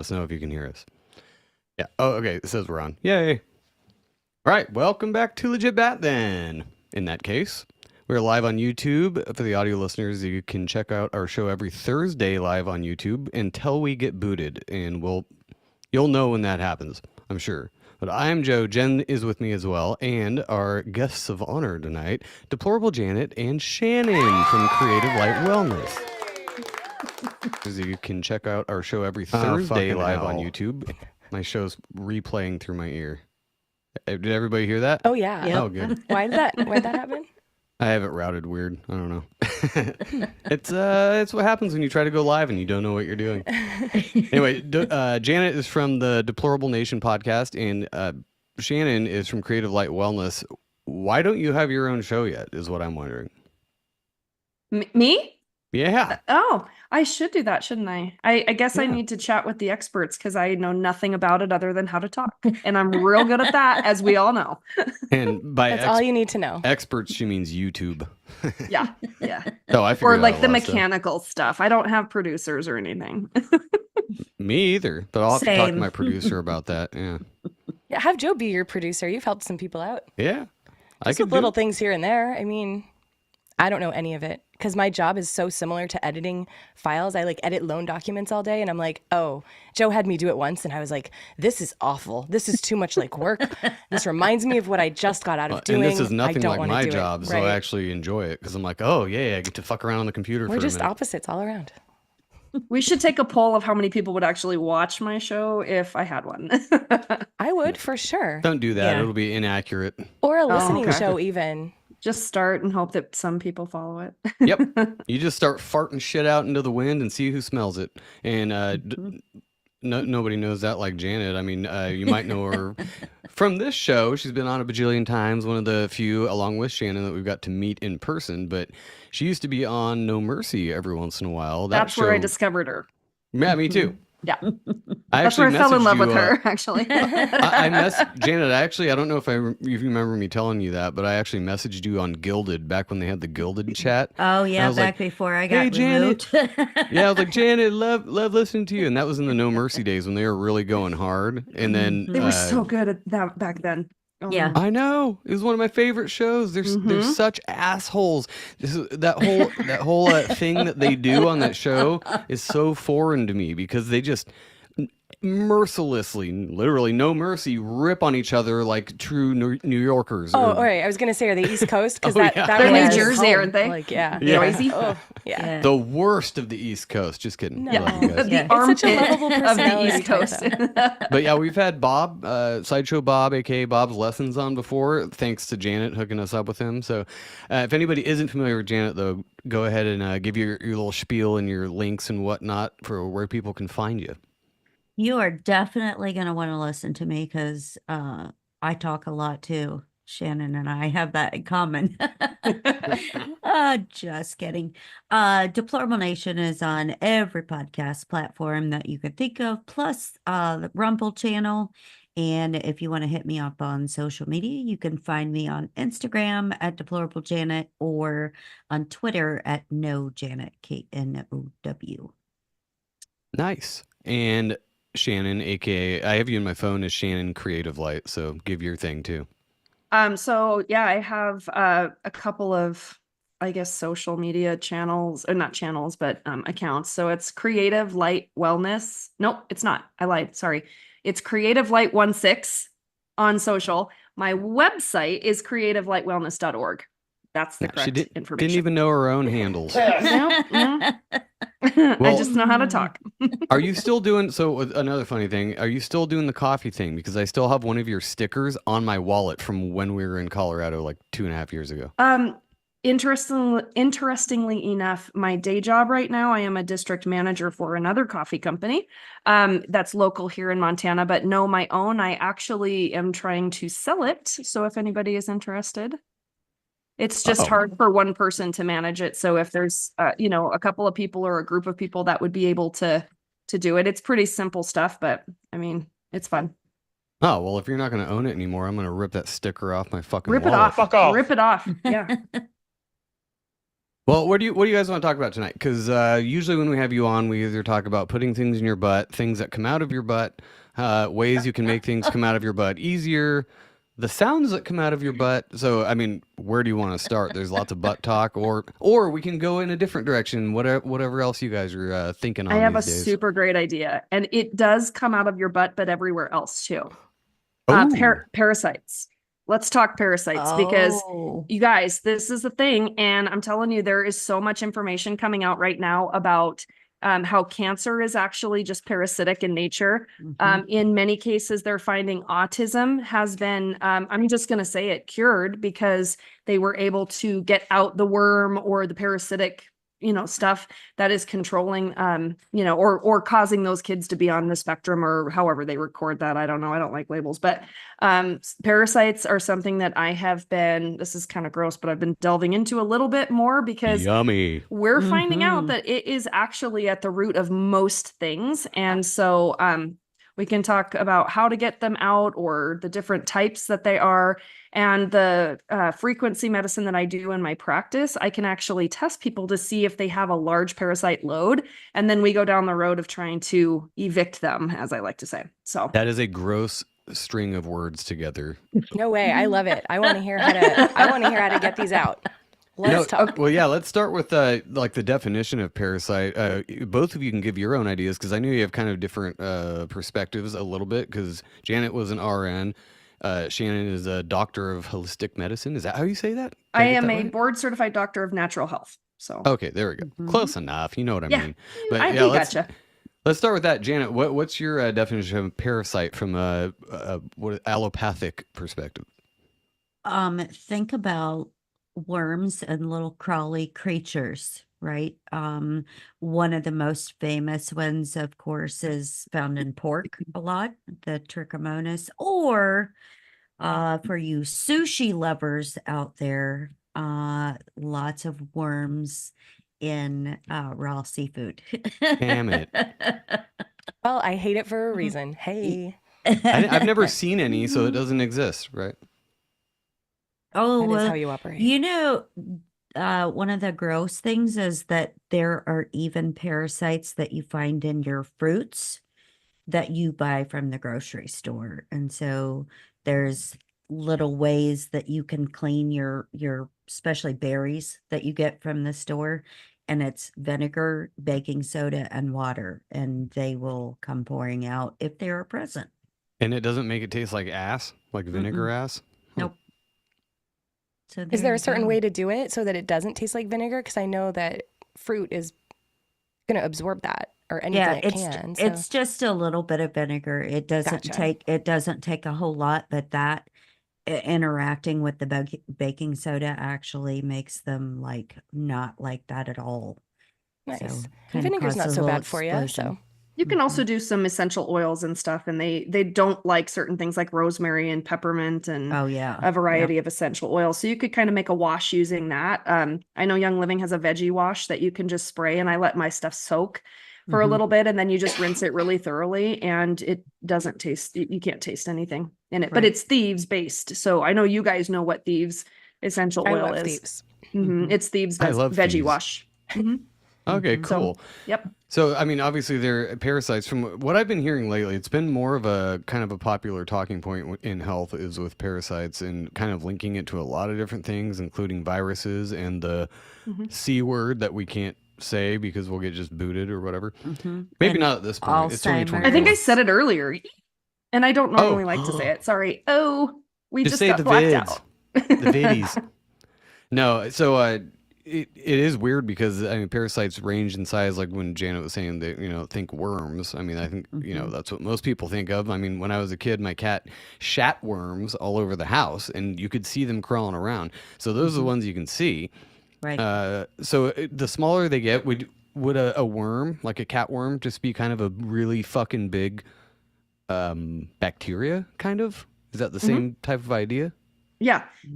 us know if you can hear us. Yeah. Oh, okay. It says we're on. Yay. All right. Welcome back to Legit Bat then. In that case, we're live on YouTube. For the audio listeners, you can check out our show every Thursday live on YouTube until we get booted. And you'll know when that happens, I'm sure. But I'm Joe. Jen is with me as well. And our guests of honor tonight, Deplorable Janet and Shannon from Creative Light Wellness. You can check out our show every Thursday live on YouTube. My show's replaying through my ear. Did everybody hear that? Oh, yeah. Yep. Oh, good. Why'd that happen? I have it routed weird. I don't know. It's what happens when you try to go live and you don't know what you're doing. Anyway, Janet is from the Deplorable Nation podcast, and Shannon is from Creative Light Wellness. Why don't you have your own show yet, is what I'm wondering. Me? Yeah. Oh, I should do that, shouldn't I? I guess I need to chat with the experts because I know nothing about it other than how to talk. And I'm real good at that, as we all know. And by that's all you need to know. Experts, she means YouTube. Yeah. Oh, I figured or like the mechanical stuff. I don't have producers or anything. Me either, but I'll have to talk to my producer about that. Yeah. Yeah, have Joe be your producer. You've helped some people out. Yeah. Just with little things here and there. I mean, I don't know any of it because my job is so similar to editing files. I edit loan documents all day, and I'm like, oh, Joe had me do it once, and I was like, this is awful. This is too much work. This reminds me of what I just got out of doing. And this is nothing like my job, so I actually enjoy it because I'm like, oh yeah, I get to fuck around on the computer. We're just opposites all around. We should take a poll of how many people would actually watch my show if I had one. I would for sure. Don't do that; it'll be inaccurate. Or a listening show, even. Just start and hope that some people follow it. Yep. You just start farting shit out into the wind and see who smells it. And nobody knows that like Janet. I mean, you might know her from this show. She's been on a bajillion times, one of the few, along with Shannon, that we've got to meet in person. But she used to be on No Mercy every once in a while. That's where I discovered her. Yeah, me too. Yeah. That's where I fell in love with her, actually. I Janet, I don't know if you remember me telling you that, but I actually messaged you on Gilded back when they had the Gilded chat. Oh, yeah, back before I got removed. Janet. Yeah, I was like, Janet, love listening to you. And that was in the No Mercy days when they were really going hard. And then they were so good at that back then. Oh. Yeah, I know. It was one of my favorite shows. They're such assholes. That whole thing that they do on that show is so foreign to me because they just mercilessly, literally no mercy, rip on each other like true New Yorkers. Oh, all right. I was gonna say, are they East Coast? Because they're New Jersey, aren't they? Noisy. Oh, yeah. The worst of the East Coast. Just kidding. No. The armpit of the East Coast. But yeah, we've had Bob, Sideshow Bob, aka Bob's Lessons, on before. Thanks to Janet hooking us up with him. So, if anybody isn't familiar with Janet, though, go ahead and give your little spiel and your links and whatnot for where people can find you. You are definitely going to want to listen to me because I talk a lot too. Shannon and I have that in common. Just kidding. Deplorable Nation is on every podcast platform that you could think of, plus the Rumble channel. And if you want to hit me up on social media, you can find me on Instagram at Deplorable Janet or on Twitter at No Janet, KNOW. Nice. And Shannon, aka I have you in my phone as Shannon Creative Light, so give your thing too. So yeah, I have a couple of, I guess, social media channels, or not channels, but accounts. So it's Creative Light Wellness. Nope, it's not. I lied. Sorry. It's Creative Light 16 on social. My website is creativelightwellness.org. That's the correct information. Didn't even know her own handles. No. I just know how to talk. Are you still doing, so another funny thing, are you still doing the coffee thing? Because I still have one of your stickers on my wallet from when we were in Colorado like 2.5 years ago. Interestingly enough, my day job right now, I am a district manager for another coffee company that's local here in Montana, but no, my own, I actually am trying to sell it. So if anybody is interested. It's just hard for one person to manage it. So if there's, a couple of people or a group of people that would be able to do it, it's pretty simple stuff, but I mean, it's fun. Oh, well, if you're not going to own it anymore, I'm going to rip that sticker off my fucking wallet. Fuck off. Rip it off. Yeah. Well, what do you guys want to talk about tonight? Because usually when we have you on, we either talk about putting things in your butt, things that come out of your butt, ways you can make things come out of your butt easier, the sounds that come out of your butt. So, I mean, where do you want to start? There's lots of butt talk, or we can go in a different direction. Whatever else you guys are thinking on I have a these days. super great idea, and it does come out of your butt, but everywhere else too. Oh, Parasites. Let's talk parasites because Oh, you guys, this is the thing. And I'm telling you, there is so much information coming out right now about how cancer is actually just parasitic in nature. mhm. In many cases, they're finding autism has been, I'm just going to say it, cured because they were able to get out the worm or the parasitic stuff that is controlling or causing those kids to be on the spectrum or however they record that. I don't know, I don't like labels, but parasites are something that I have been, this is kind of gross, but I've been delving into a little bit more because yummy. we're finding out Mhm. that it is actually at the root of most things. And so we can talk about how to get them out or the different types that they are. And the frequency medicine that I do in my practice, I can actually test people to see if they have a large parasite load. And then we go down the road of trying to evict them, as I like to say. So That is a gross string of words together. No way. I love it. I want to hear how to get these out. Let's talk. Well, yeah, let's start with like the definition of parasite. Both of you can give your own ideas because I know you have kind of different perspectives a little bit because Janet was an RN. Shannon is a doctor of holistic medicine. Is that how you say that? Did I get am that a right? board certified doctor of natural health. So Okay, there we go. Mhm. Close enough. You know what I Yeah, mean. But I yeah, we gotcha. let's start with that. Janet, what's your definition of parasite from a allopathic perspective? Think about worms and little crawly creatures, right? One of the most famous ones, of course, is found in pork a lot, the trichomonas, or for you sushi lovers out there, lots of worms in raw seafood. Damn it. Well, I hate it for a reason. I've never seen any, so it doesn't exist, right? Oh, That is well, how you operate. you know, one of the gross things is that there are even parasites that you find in your fruits that you buy from the grocery store. And so there's little ways that you can clean your especially berries that you get from the store. And it's vinegar, baking soda, and water, and they will come pouring out if they are present. And it doesn't make it taste like ass, like vinegar Mm-mm. ass. Huh. Nope. So Is there you a certain go. way to do it so that it doesn't taste like vinegar? Because I know that fruit is going to absorb that or anything Yeah, it can. So it's just a little bit of vinegar. It doesn't Gotcha. take a whole lot, but that interacting with the baking soda actually makes them like not like that at all. nice. So And kind of vinegar's not causes a so little bad for you. explosion. So You can Mhm. also do some essential oils and stuff, and they don't like certain things like rosemary and peppermint and Oh yeah. a variety of essential oils. So you could kind of make a wash using that. I know Young Living has a veggie wash that you can just spray, and I let my stuff soak for a Mhm. little bit, and then you just rinse it really thoroughly, and it doesn't taste. You can't taste anything in it, but Right. it's thieves based. So I know you guys know what thieves essential I oil love is. thieves. Mhm. It's thieves I love veggie thieves. wash. Mhm. Okay, Mhm. So cool. yep. So, I mean, obviously, they're parasites. From what I've been hearing lately, it's been more of a kind of a popular talking point in health is with parasites and kind of linking it to a lot of different things, including viruses and the Mhm. C word that we can't say because we'll get just booted or whatever. Mhm. Maybe And not at this point. It's I 2024. think I Alzheimer's. said it earlier, and I don't normally like to say Oh, it. Sorry. Oh, we just just say got the blacked vids, out. the viddies. No, so it is weird because I mean parasites range in size. Like when Janet was saying that think worms. I mean I think Mhm. that's what most people think of. I mean when I was a kid, my cat shat worms all over the house, and you could see them crawling around. So those are the Mhm. ones you can see. Right. The smaller they get, would a worm like a cat worm just be kind of a really fucking big bacteria? Kind of. Is that the Mhm. same type of idea? Yeah. Mhm.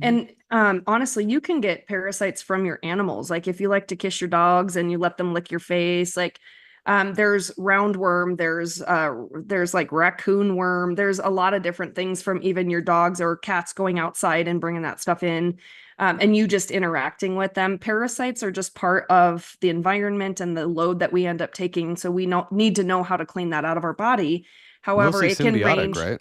And honestly, you can get parasites from your animals. Like if you like to kiss your dogs and you let them lick your face, like there's roundworm, there's like raccoon worm, there's a lot of different things from even your dogs or cats going outside and bringing that stuff in. and you just interacting with them. Parasites are just part of the environment and the load that we end up taking. So we need to know how to clean that out of our body. However, Mostly it can symbiotic, range. right?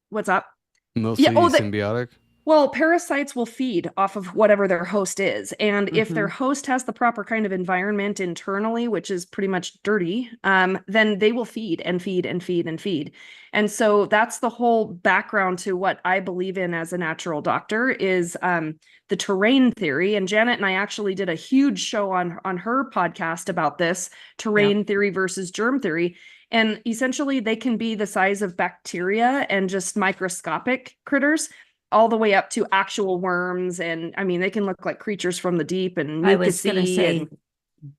What's up? Mostly symbiotic. Well, parasites will feed off of whatever their host is. And if their host has the proper kind of environment internally, which is pretty much dirty, then they will feed and feed and feed and feed. And so that's the whole background to what I believe in as a natural doctor is the terrain theory. And Janet and I actually did a huge show on her podcast about this terrain theory versus germ theory. And essentially, they can be the size of bacteria and just microscopic critters, all the way up to actual worms. And I mean, they can look like creatures from the deep and I was going to mucousy say and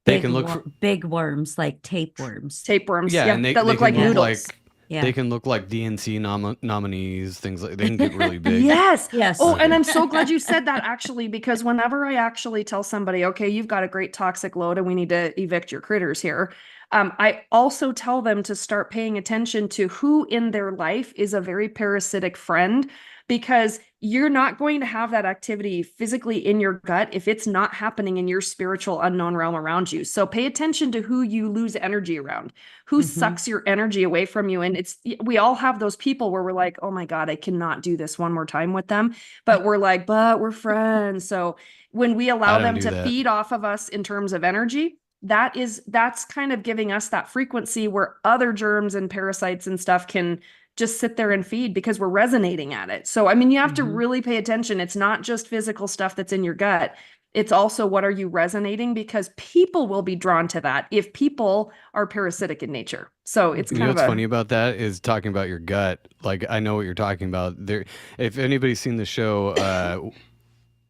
They can look big worms, like tapeworms. tapeworms. Yeah, and that look like can noodles. They can look like DNC nominees, things like they can get really big. Yes. Yes. Oh, and I'm so glad you said that actually, because whenever I actually tell somebody, okay, you've got a great toxic load and we need to evict your critters here. I also tell them to start paying attention to who in their life is a very parasitic friend, because you're not going to have that activity physically in your gut if it's not happening in your spiritual unknown realm around you. So pay attention to who you lose energy around, who sucks your energy away from you. And we all have those people where we're like, oh my God, I cannot do this one more time with them. But we're like, but we're friends. So when we allow them to feed off of us in terms of energy, that's kind of giving us that frequency where other germs and parasites and stuff can just sit there and feed because we're resonating at it. So, I mean, you have to really pay attention. It's not just physical stuff that's in your gut. It's also what are you resonating, because people will be drawn to that if people are parasitic in nature. So it's kind of what's funny about that is talking about your gut. Like, I know what you're talking about there. If anybody's seen the show,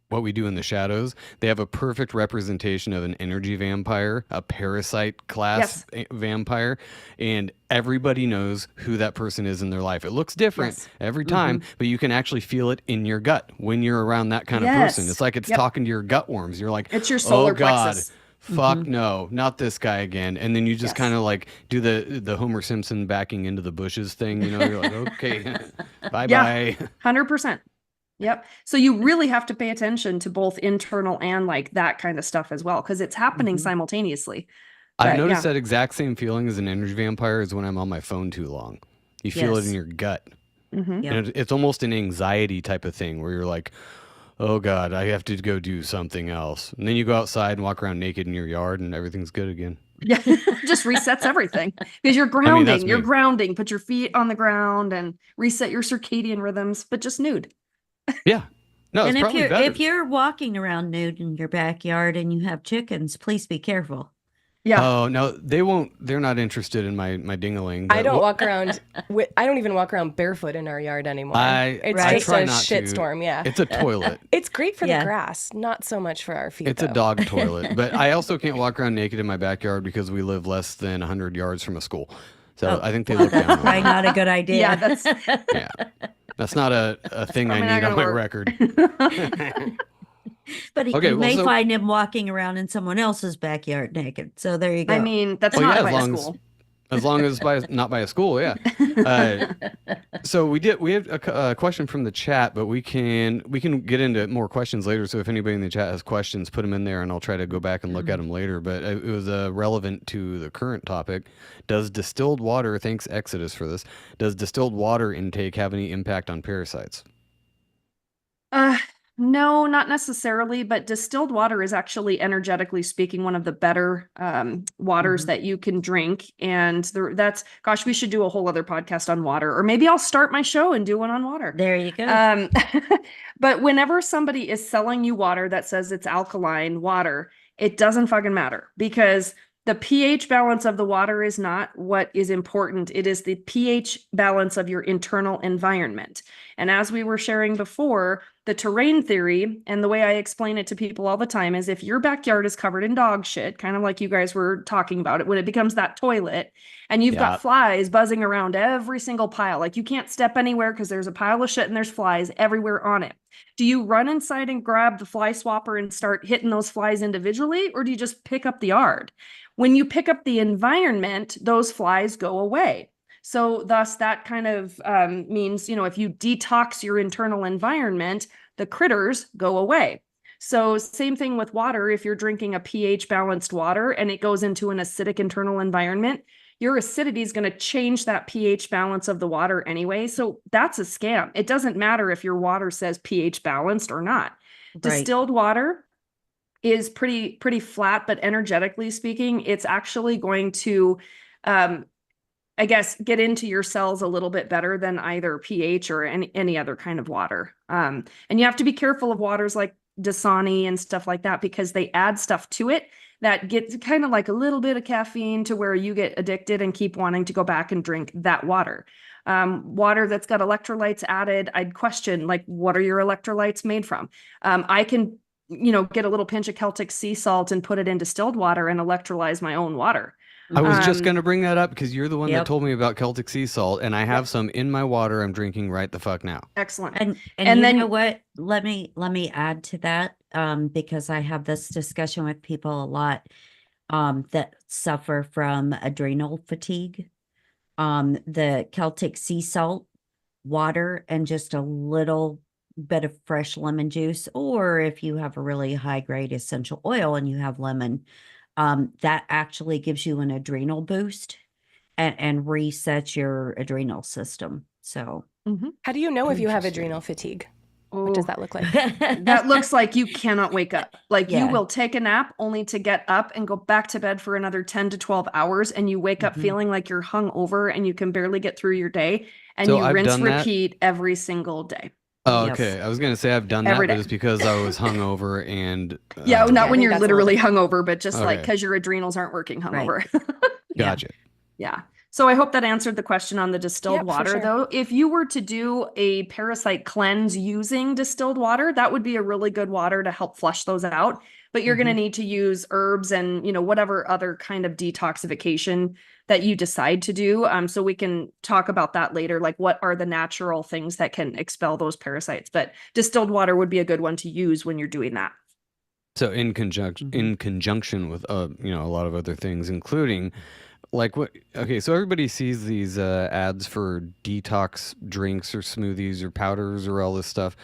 What We Do in the Shadows, they have a perfect representation of an energy vampire, a parasite class vampire, and everybody knows who that person is in their life. It looks different every time, but you can actually feel it in your gut when you're around that kind of person. It's like it's talking to your gut worms. You're like, it's your solar God, plexus. fuck no, not this guy again. And then you just kind of like do the Homer Simpson backing into the bushes thing. You know, you're like, okay, bye-bye. 100%. Yep. So you really have to pay attention to both internal and like that kind of stuff as well, because it's happening simultaneously. I've noticed that exact same feeling as an energy vampire is when I'm on my phone too long. You feel it in your gut. And it's almost an anxiety type of thing where you're like, oh God, I have to go do something else. And then you go outside and walk around naked in your yard and everything's good again. Yeah, just resets everything because you're grounding. You're grounding. Put your feet on the ground and reset your circadian rhythms, but just nude. Yeah. No, and it's probably better. if you're walking around nude in your backyard and you have chickens, please be careful. Yeah. Oh no, they won't. They're not interested in my dingaling. I don't walk around. I don't even walk around barefoot in our yard anymore. It's just try a not shitstorm. Yeah. It's a toilet. It's great for the grass, not so much for our feet. It's a dog toilet. But I also can't walk around naked in my backyard because we live less than 100 yards from a school. So I think they look down on me. Probably not a good idea. Yeah, that's That's not a thing I need on my record. But you may find him walking around in someone else's backyard naked. So there you go. I mean, that's not by a school. As long as not by a school, yeah. So we have a question from the chat, but we can get into more questions later. So if anybody in the chat has questions, put them in there, and I'll try to go back and look at them later. But it was relevant to the current topic. Does distilled water? Thanks Exodus for this. Does distilled water intake have any impact on parasites? No, not necessarily, but distilled water is actually, energetically speaking, one of the better waters that you can drink. And gosh, we should do a whole other podcast on water, or maybe I'll start my show and do one on water. There you go. But whenever somebody is selling you water that says it's alkaline water, it doesn't fucking matter, because the pH balance of the water is not what is important. It is the pH balance of your internal environment. And as we were sharing before, the terrain theory, and the way I explain it to people all the time, is if your backyard is covered in dog shit, kind of like you guys were talking about it, when it becomes that toilet, and you've got flies buzzing around every single pile, like you can't step anywhere because there's a pile of shit and there's flies everywhere on it. Do you run inside and grab the fly swapper and start hitting those flies individually, or do you just pick up the yard? When you pick up the environment, those flies go away. So thus that kind of means, if you detox your internal environment, the critters go away. So same thing with water. If you're drinking a pH balanced water and it goes into an acidic internal environment, your acidity is going to change that pH balance of the water anyway. So that's a scam. It doesn't matter if your water says pH balanced or not. Right. Distilled water is pretty flat, but energetically speaking, it's actually going to, I guess, get into your cells a little bit better than either pH or any other kind of water. And you have to be careful of waters like Dasani and stuff like that, because they add stuff to it that gets kind of like a little bit of caffeine to where you get addicted and keep wanting to go back and drink that water. Water that's got electrolytes added, I'd question, like, what are your electrolytes made from? I can, get a little pinch of Celtic sea salt and put it in distilled water and electrolyze my own water. I was just going to bring that up because you're the one that Yep. told me about Celtic sea salt, and I have some in my water I'm drinking right the fuck now. Excellent. And And then- you know what? Let me add to that, because I have this discussion with people a lot, that suffer from adrenal fatigue. The Celtic sea salt, water, and just a little bit of fresh lemon juice, or if you have a really high grade essential oil and you have lemon, that actually gives you an adrenal boost and resets your adrenal system. So How do you know if you have Interesting. adrenal fatigue? What does that look like? That looks like you cannot wake up. Like you Yeah. will take a nap only to get up and go back to bed for another 10 to 12 hours. And you wake up Mhm. feeling like you're hungover and you can barely get through your day. And So you I've rinse, done that. repeat every single day. Oh, Yes. okay. I was going to say I've done that, Every but day. it's because I was hungover and Yeah, not Yeah, I when think you're that's a little literally hungover, but just like Okay. because your adrenals aren't working hungover. Gotcha. Yeah. So I hope that answered the question on the distilled Yep, for water, sure. though. If you were to do a parasite cleanse using distilled water, that would be a really good water to help flush those out. But you're going to need to use herbs and, whatever other kind of detoxification that you decide to do. So we can talk about that later, like what are the natural things that can expel those parasites. But distilled water would be a good one to use when you're doing that. So in conjunction with a lot of other things, including like what? Okay, so everybody sees these ads for detox drinks or smoothies or powders or all this stuff,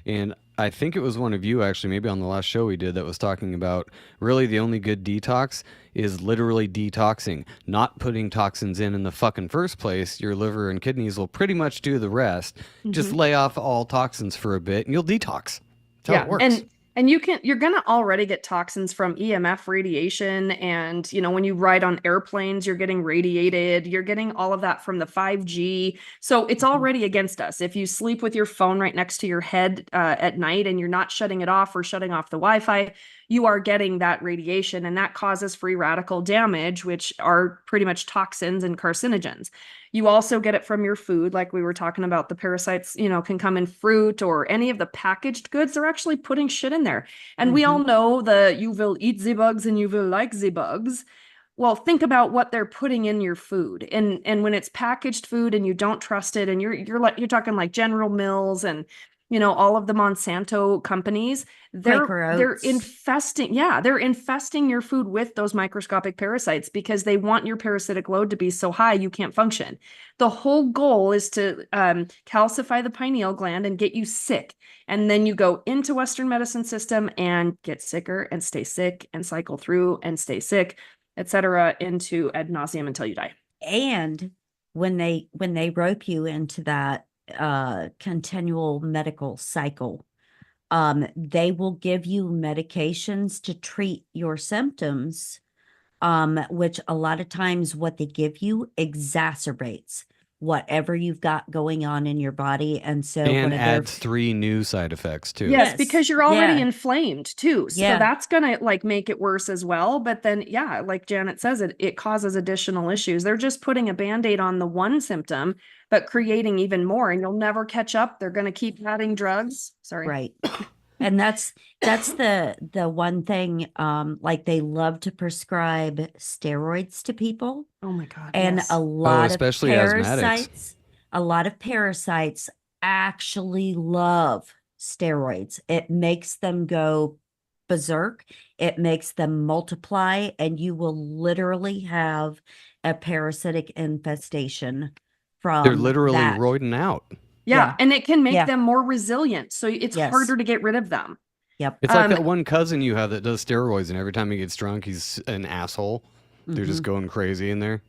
and I think it was one of you actually, maybe on the last show we did, that was talking about really the only good detox is literally detoxing, not putting toxins in the fucking first place. Your liver and kidneys will pretty much do the rest. Just lay off all toxins for a bit, and you'll detox. That's how it works. And you're going to already get toxins from EMF radiation. And, when you ride on airplanes, you're getting radiated. You're getting all of that from the 5G. So it's already against us. If you sleep with your phone right next to your head at night and you're not shutting it off or shutting off the Wi-Fi, you are getting that radiation, and that causes free radical damage, which are pretty much toxins and carcinogens. You also get it from your food, like we were talking about. The parasites, can come in fruit or any of the packaged goods. They're actually putting shit in there. And we all know you will eat the bugs and you will like the bugs. Well, think about what they're putting in your food. And when it's packaged food and you don't trust it, and you're talking like General Mills and all of the Monsanto companies, they're Quaker infesting your food with those microscopic parasites because they want your parasitic load to be so high you can't function. The whole goal is to calcify the pineal gland and get you sick. And then you go into Western medicine system and get sicker and stay sick and cycle through and stay sick, etc., into ad nauseum until you die. And when they rope you into that continual medical cycle, they will give you medications to treat your symptoms, which a lot of times what they give you exacerbates whatever you've got going on in your body. And so And one of their adds 3 new side effects too. Yes, Yes. because you're already Yeah. inflamed too. So Yeah. that's gonna make it worse as well. But then, yeah, like Janet says, it causes additional issues. They're just putting a Band-Aid on the one symptom, but creating even more, and you'll never catch up. They're gonna keep adding drugs. Sorry. Right. And that's the one thing, like they love to prescribe steroids to people. Oh my God. And yes. a lot of especially asthmatics. parasites actually love steroids. It makes them go berserk. It makes them multiply, and you will literally have a parasitic infestation from They're literally that. roiding out. Yeah. And it can make Yeah. them more resilient. So it's Yes. harder to get rid of them. Yep. It's like that one cousin you have that does steroids, and every time he gets drunk, he's an asshole. They're just going crazy in there.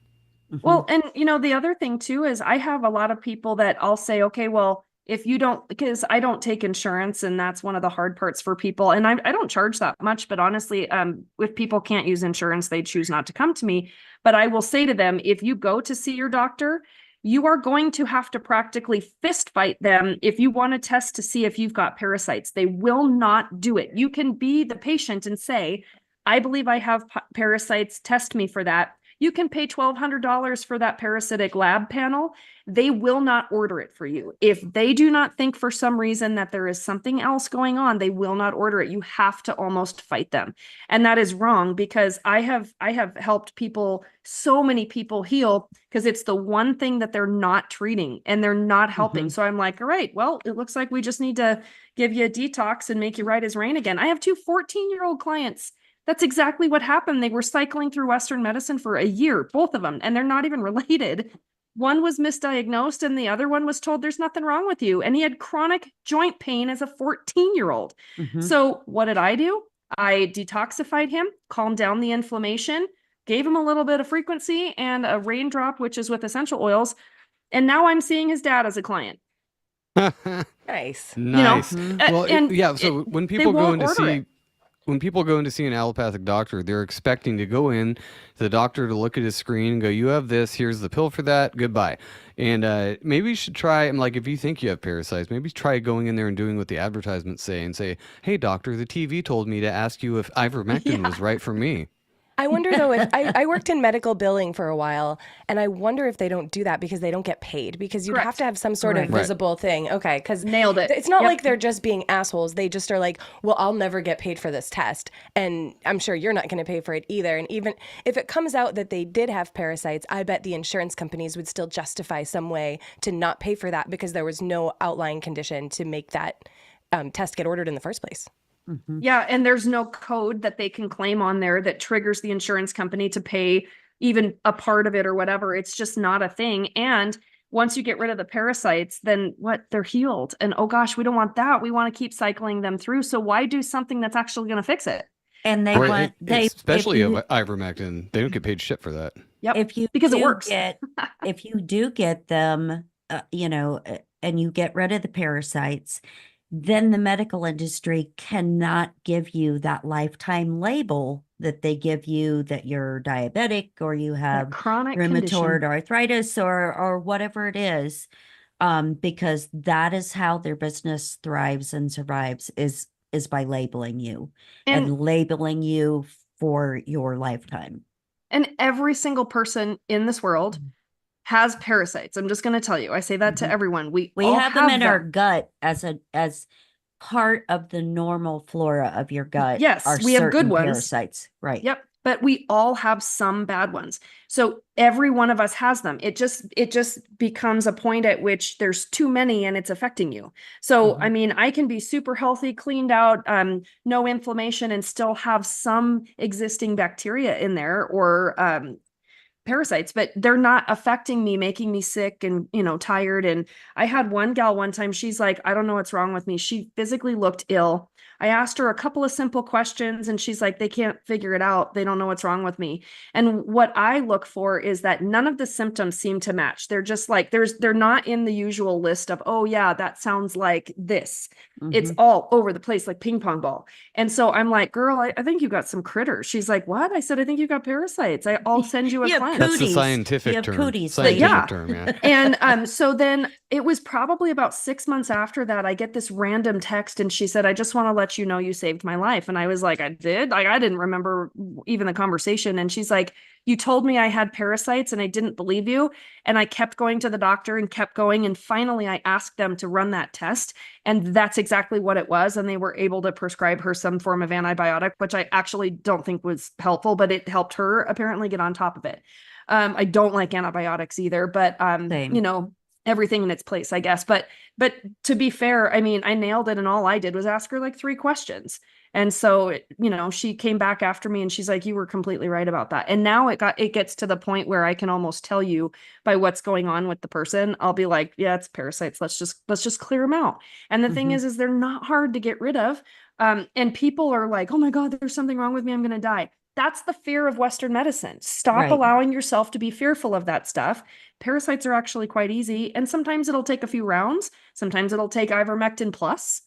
Well, and the other thing too is I have a lot of people that I'll say, okay, well, if you don't, because I don't take insurance, and that's one of the hard parts for people. And I don't charge that much, but honestly, if people can't use insurance, they choose not to come to me. But I will say to them, if you go to see your doctor, you are going to have to practically fist fight them if you want to test to see if you've got parasites. They will not do it. You can be the patient and say, I believe I have parasites, test me for that. You can pay $1,200 for that parasitic lab panel. They will not order it for you. If they do not think for some reason that there is something else going on, they will not order it. You have to almost fight them. And that is wrong, because I have helped people, so many people heal, because it's the one thing that they're not treating and they're not helping. So I'm like, all right, well, it looks like we just need to give you a detox and make you right as rain again. I have two 14-year-old clients. That's exactly what happened. They were cycling through Western medicine for a year, both of them, and they're not even related. One was misdiagnosed and the other one was told there's nothing wrong with you. And he had chronic joint pain as a 14-year-old. So what did I do? I detoxified him, calmed down the inflammation, gave him a little bit of frequency and a raindrop, which is with essential oils. And now I'm seeing his dad as a client. Nice. Nice. Well, and yeah. So when people go won't in to order see, it. when people go in to see an allopathic doctor, they're expecting to go in to the doctor to look at his screen and go, "You have this. Here's the pill for that. Goodbye." And maybe you should try. I'm like, if you think you have parasites, maybe try going in there and doing what the advertisements say and say, "Hey, doctor, the TV told me to ask you if ivermectin was right for me." I wonder though if I worked in medical billing for a while, and I wonder if they don't do that because they don't get paid, because you'd have to have some sort of Right. visible thing. Okay, because Nailed it. It's not Yep. like they're just being assholes. They just are like, well, I'll never get paid for this test, and I'm sure you're not going to pay for it either. And even if it comes out that they did have parasites, I bet the insurance companies would still justify some way to not pay for that because there was no outlying condition to make that test get ordered in the first place. Yeah, and there's no code that they can claim on there that triggers the insurance company to pay even a part of it or whatever. It's just not a thing. And once you get rid of the parasites, then what? They're healed. And oh gosh, we don't want that. We want to keep cycling them through. So why do something that's actually going to fix it? And they Right, want especially ivermectin. They don't get paid shit for that. Yep. if you because it do works. if you do get them, and you get rid of the parasites, then the medical industry cannot give you that lifetime label that they give you that you're diabetic or you have chronic rheumatoid condition. arthritis or whatever it is, because that is how their business thrives and survives is by labeling you and labeling you for your lifetime. And every single person in this world has parasites. I'm just going to tell you. I say that to everyone. We all have them in our gut as part of the normal flora of your gut. Yes, are we have good certain ones. parasites, right? Yep. But we all have some bad ones. So every one of us has them. It just becomes a point at which there's too many and it's affecting you. So, I mean, I can be super healthy, cleaned out, no inflammation, and still have some existing bacteria in there or parasites, but they're not affecting me, making me sick and, tired. And I had one gal one time, she's like, I don't know what's wrong with me. She physically looked ill. I asked her a couple of simple questions and she's like, they can't figure it out. They don't know what's wrong with me. And what I look for is that none of the symptoms seem to match. They're just like, they're not in the usual list of, oh yeah, that sounds like this. It's all over the place, like ping pong ball. And so I'm like, girl, I think you got some critters. She's like, what? I said, I think you got parasites. I'll send you a cleanse. That's the Cooties. scientific You have term. cooties, Scientific term, yeah. And so then it was probably about 6 months after that, I get this random text and she said, I just want to let you know you saved my life. And I was like, I did? Like, I didn't remember even the conversation. And she's like, you told me I had parasites and I didn't believe you. And I kept going to the doctor and kept going. And finally, I asked them to run that test. And that's exactly what it was. And they were able to prescribe her some form of antibiotic, which I actually don't think was helpful, but it helped her apparently get on top of it. I don't like antibiotics either, but, Same. everything in its place, I guess. But to be fair, I mean, I nailed it. And all I did was ask her like 3 questions. And so, she came back after me and she's like, you were completely right about that. And now it gets to the point where I can almost tell you by what's going on with the person. I'll be like, yeah, it's parasites. Let's just clear them out. And the thing is they're not hard to get rid of. And people are like, oh my God, there's something wrong with me. I'm going to die. That's the fear of Western medicine. Stop Right. allowing yourself to be fearful of that stuff. Parasites are actually quite easy. And sometimes it'll take a few rounds. Sometimes it'll take ivermectin plus,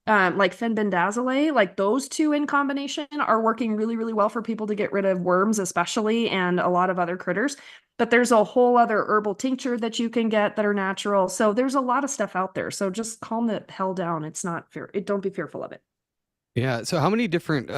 like fenbendazole, like those two in combination are working really, really well for people to get rid of worms, especially, and a lot of other critters. But there's a whole other herbal tincture that you can get that are natural. So there's a lot of stuff out there. So just calm the hell down. It's not fear. Don't be fearful of it. Yeah. So how many different,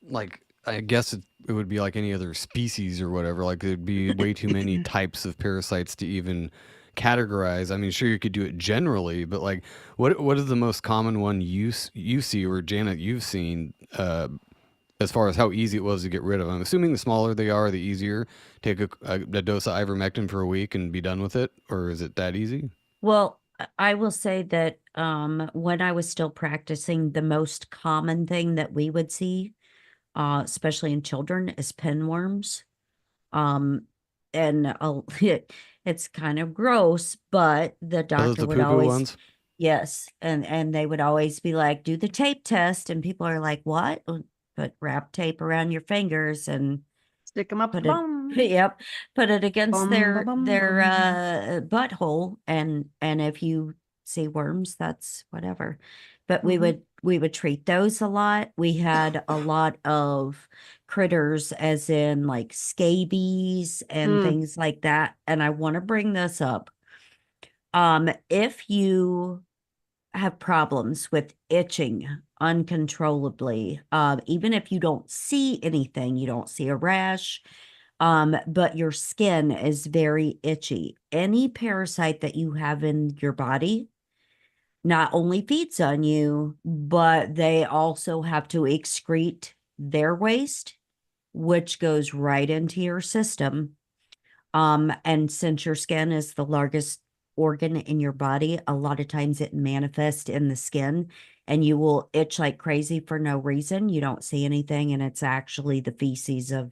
like, I guess it would be like any other species or whatever. Like there'd be way too many types of parasites to even categorize. I mean, sure you could do it generally, but like, what is the most common one you see, or Janet you've seen, as far as how easy it was to get rid of? I'm assuming the smaller they are, the easier. Take a dose of ivermectin for a week and be done with it, or is it that easy? Well, I will say that when I was still practicing, the most common thing that we would see, especially in children, is pinworms. Um, and it's kind of gross, but the Are those doctor the would poo-poo always, ones? yes, and they would always be like, do the tape test, and people are like, what? Put wrap tape around your fingers and Stick them up the put it, bum. yep, put it against Bum, ba, bum, their bum. butthole, and if you see worms, that's whatever. But Mhm. we would treat those a lot. We had a lot of critters, as in like scabies and Mm. things like that. And I want to bring this up. If you have problems with itching uncontrollably, even if you don't see anything, you don't see a rash, but your skin is very itchy. Any parasite that you have in your body not only feeds on you, but they also have to excrete their waste, which goes right into your system. And since your skin is the largest organ in your body, a lot of times it manifests in the skin and you will itch like crazy for no reason. You don't see anything, and it's actually the feces of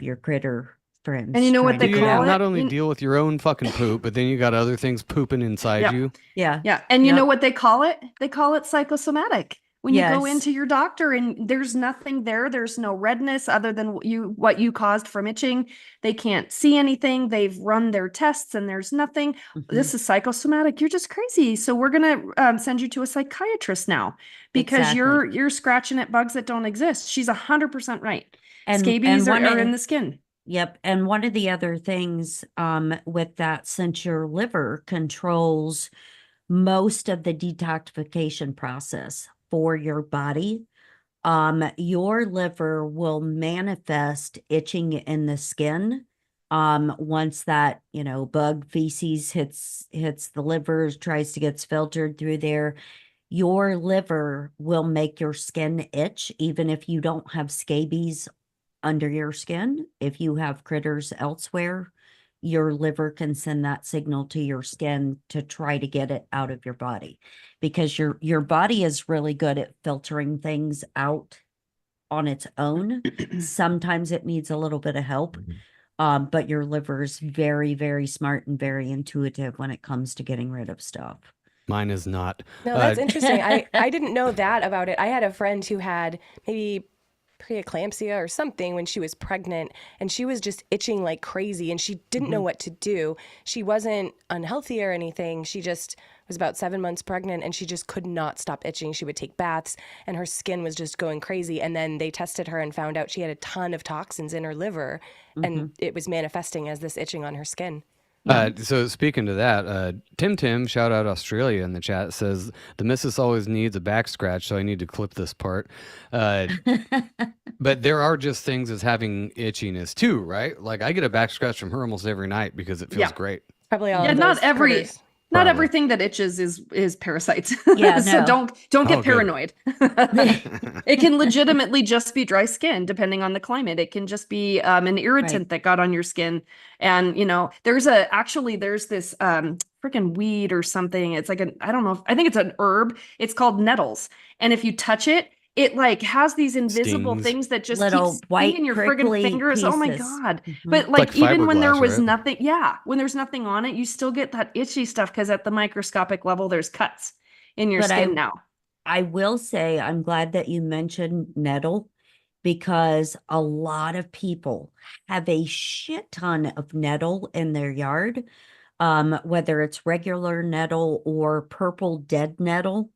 your critter And you friends know what trying So they to you get call gotta out. not it? only deal with your own fucking poop, but then you got other things pooping inside Yep. you. Yeah. Yeah. And you know Yep. what they call it? They call it psychosomatic. When you go Yes. into your doctor and there's nothing there, there's no redness other than what you caused from itching. They can't see anything. They've run their tests and there's nothing. Mhm. This is psychosomatic. You're just crazy. So we're gonna send you to a psychiatrist now because Exactly. you're scratching at bugs that don't exist. She's 100% right. And Scabies one are in the skin. Yep. And one of the other things with that, since your liver controls most of the detoxification process for your body, your liver will manifest itching in the skin. Once that, bug feces hits the liver, tries to get filtered through there, your liver will make your skin itch, even if you don't have scabies under your skin. If you have critters elsewhere, your liver can send that signal to your skin to try to get it out of your body, because your body is really good at filtering things out on its own. Sometimes it needs a little bit of help. But your liver is very, very smart and very intuitive when it comes to getting rid of stuff. Mine is not. No, that's interesting. I didn't know that about it. I had a friend who had maybe preeclampsia or something when she was pregnant, and she was just itching like crazy and she didn't know what to do. She wasn't unhealthy or anything. She just was about 7 months pregnant and she just could not stop itching. She would take baths and her skin was just going crazy. And then they tested her and found out she had a ton of toxins in her liver and it was manifesting as this itching on her skin. So speaking to that, Tim, shout out Australia in the chat, says the missus always needs a back scratch, so I need to clip this part. But there are just things as having itchiness too, right? Like I get a back scratch from her almost every night because it feels Yeah. great. Probably all Yeah, of not those every critters. not Probably. everything that itches is parasites. Yeah, So no. don't get Oh, good. paranoid. It can legitimately just be dry skin, depending on the climate. It can just be an irritant Right. that got on your skin. And there's this freaking weed or something. It's like I don't know, I think it's an herb. It's called nettles. And if you touch it, it like has these invisible Stings. things that just Little keep white stinging your friggin' prickly fingers. Oh my pieces. God. Mhm. But Like like even when there fiberglass, was right? nothing, when there's nothing on it, you still get that itchy stuff because at the microscopic level, there's cuts in your But skin now. I will say I'm glad that you mentioned nettle, because a lot of people have a shit ton of nettle in their yard, whether it's regular nettle or purple dead nettle.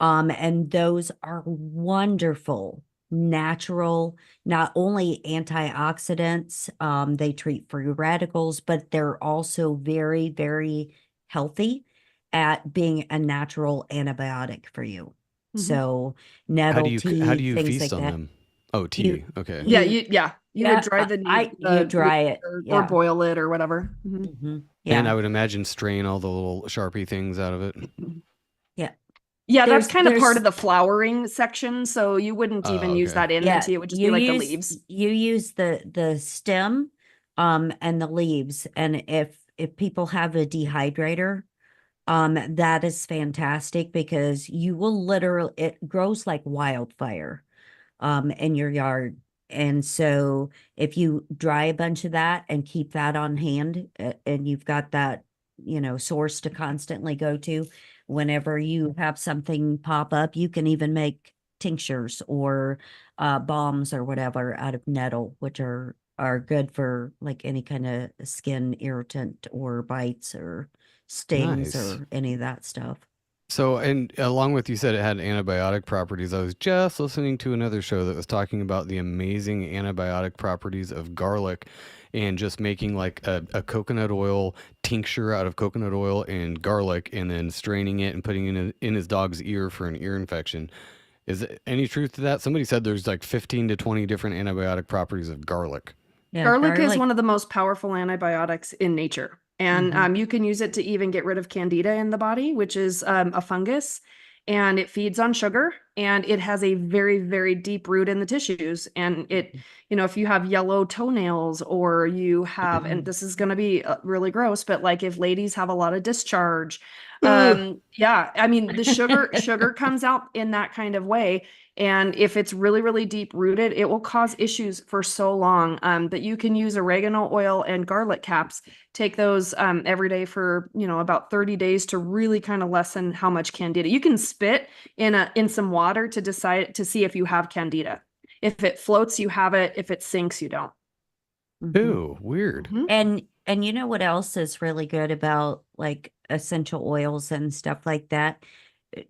And those are wonderful, natural, not only antioxidants, they treat free radicals, but they're also very, very healthy at being a natural antibiotic for you. Mhm. So How do nettle you tea, things feast like on that. them? Oh, You tea. Okay. Yeah, you you would dry the you dry it. or Yeah. boil it or whatever. Mhm. Mhm. And I Yeah. would imagine strain all the little Sharpie things out of it. Yeah. Yeah, that's kind of part There's of the flowering section, so you wouldn't even Oh, use okay. that in the Yeah, tea. It would just be like the leaves. you use the stem and the leaves. And if people have a dehydrator, that is fantastic, because you will literally, it grows like wildfire in your yard. And so if you dry a bunch of that and keep that on hand, and you've got that, source to constantly go to whenever you have something pop up, you can even make tinctures or balms or whatever out of nettle, which are good for like any kind of skin irritant or bites or stings Nice. or any of that stuff. So, and along with you said it had antibiotic properties, I was just listening to another show that was talking about the amazing antibiotic properties of garlic and just making like a coconut oil tincture out of coconut oil and garlic and then straining it and putting it in his dog's ear for an ear infection. Is there any truth to that? Somebody said there's like 15 to 20 different antibiotic properties of garlic. Yeah, Garlic is one of the most powerful antibiotics in nature. And Mhm. you can use it to even get rid of candida in the body, which is a fungus. And it feeds on sugar, and it has a very, very deep root in the tissues. And it, if you have yellow toenails or you have, and this is going to be really gross, but like if ladies have a lot of discharge, yeah, I mean, the sugar comes out in that kind of way. And if it's really, really deep rooted, it will cause issues for so long. But you can use oregano oil and garlic caps. Take those every day for about 30 days to really kind of lessen how much candida. You can spit in some water to decide to see if you have candida. If it floats, you have it. If it sinks, you don't. Mhm. Ew, weird. And you know what else is really good about like essential oils and stuff like that?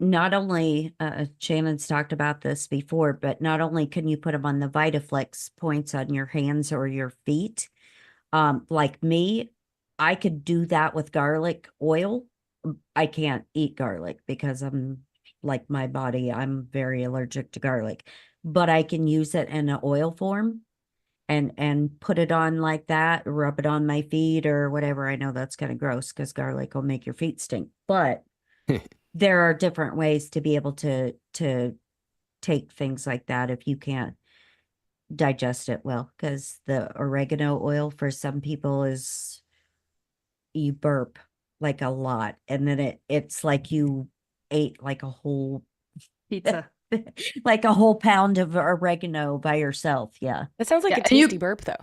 Not only Shannon's talked about this before, but not only can you put them on the Vitaflex points on your hands or your feet. Like me, I could do that with garlic oil. I can't eat garlic because I'm like my body, I'm very allergic to garlic, but I can use it in an oil form and put it on like that, rub it on my feet or whatever. I know that's kind of gross because garlic will make your feet stink, but there are different ways to be able to take things like that if you can't digest it well, because the oregano oil for some people is you burp like a lot, and then it's like you ate like a whole Pizza. like a whole pound of oregano by yourself. Yeah. That sounds like Yeah, a and tasty burp, though.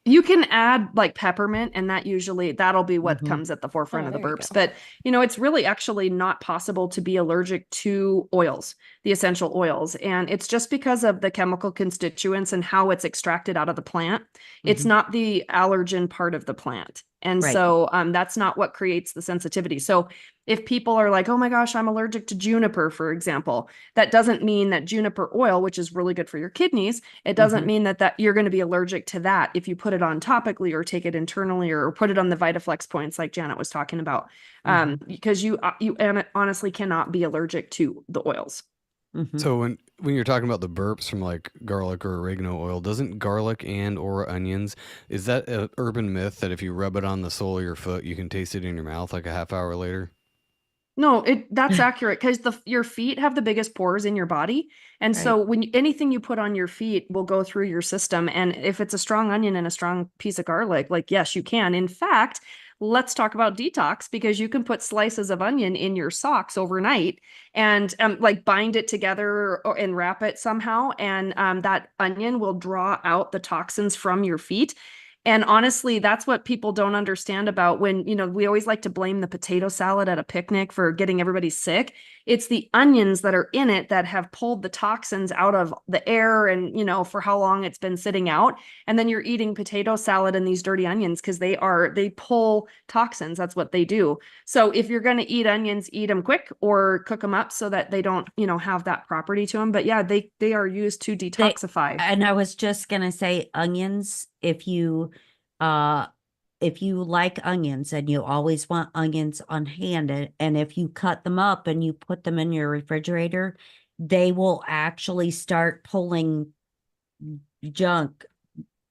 You can add like peppermint, and that'll be what Mhm. comes at the forefront Oh, of the there you burps. go. But it's really actually not possible to be allergic to oils, the essential oils. And it's just because of the chemical constituents and how it's extracted out of the plant. It's Mhm. not the allergen part of the plant. And Right. so that's not what creates the sensitivity. So if people are like, oh my gosh, I'm allergic to juniper, for example, that doesn't mean that juniper oil, which is really good for your kidneys, it doesn't Mhm. mean that you're going to be allergic to that if you put it on topically or take it internally or put it on the Vitaflex points like Janet was talking about. Because you honestly cannot be allergic to the oils. Mhm. So when you're talking about the burps from like garlic or oregano oil, doesn't garlic and or onions, is that an urban myth that if you rub it on the sole of your foot, you can taste it in your mouth like a half hour later? No, that's accurate because your feet have the biggest pores in your body. And so Right. when anything you put on your feet will go through your system. And if it's a strong onion and a strong piece of garlic, like, yes, you can. In fact, let's talk about detox, because you can put slices of onion in your socks overnight and like bind it together and wrap it somehow. And that onion will draw out the toxins from your feet. And honestly, that's what people don't understand about when, you know, we always like to blame the potato salad at a picnic for getting everybody sick. It's the onions that are in it that have pulled the toxins out of the air and, you know, for how long it's been sitting out. And then you're eating potato salad and these dirty onions because they pull toxins. That's what they do. So if you're going to eat onions, eat them quick or cook them up so that they don't, you know, have that property to them. But yeah, they are used to detoxify. And I was just gonna say onions, if you like onions and you always want onions on hand, and if you cut them up and you put them in your refrigerator, they will actually start pulling junk,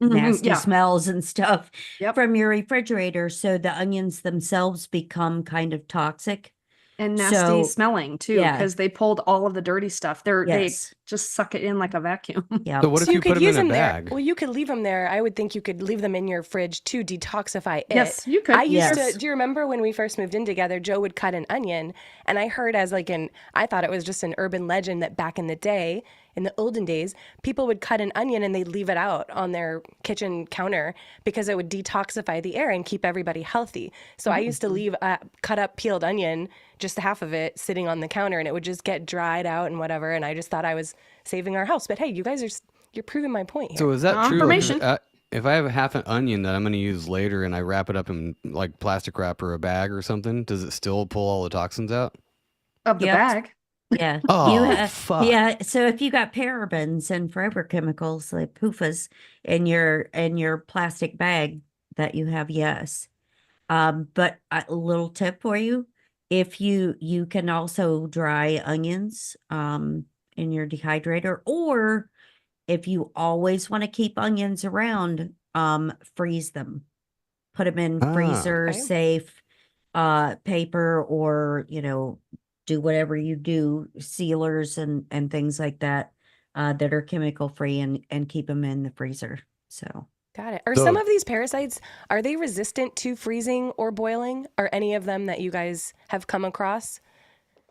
nasty Yeah. smells and stuff Yep. from your refrigerator. So the onions themselves become kind of toxic. And nasty So, smelling too, yeah. because they pulled all of the dirty stuff. They Yes. just suck it in like a vacuum. Yeah. So what if So you put could them use in a them there. bag? Well, you could leave them there. I would think you could leave them in your fridge to detoxify it. Yes, you could. I used Yes. to, do you remember when we first moved in together, Joe would cut an onion, and I heard I thought it was just an urban legend that back in the day, in the olden days, people would cut an onion and they'd leave it out on their kitchen counter because it would detoxify the air and keep everybody healthy. So I used to leave a cut up peeled onion, just half of it, sitting on the counter, and it would just get dried out and whatever. And I just thought I was saving our house. But hey, you guys you're proving my point here. So is that true? Confirmation. If I have half an onion that I'm going to use later and I wrap it up in like plastic wrap or a bag or something, does it still pull all the toxins out? Of the Yep. bag. Yeah. Oh, fuck. Yeah. So if you got parabens and forever chemicals like PUFAs in your plastic bag that you have, yes. But a little tip for you, if you can also dry onions in your dehydrator, or if you always want to keep onions around, freeze them. Put them in freezer Okay. safe paper, or do whatever you do, sealers and things like that that are chemical free, and keep them in the freezer. So Got it. Are So- some of these parasites, are they resistant to freezing or boiling? Are any of them that you guys have come across?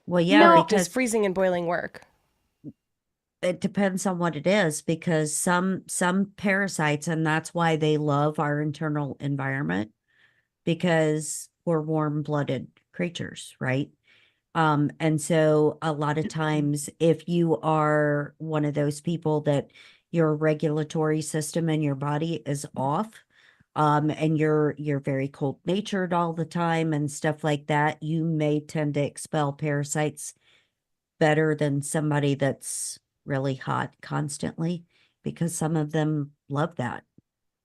well, yeah, No. Does because freezing and boiling work? it depends on what it is, because some parasites, and that's why they love our internal environment, because we're warm-blooded creatures, right? And so a lot of times, if you are one of those people that your regulatory system in your body is off, and you're very cold-natured all the time and stuff like that, you may tend to expel parasites better than somebody that's really hot constantly, because some of them love that.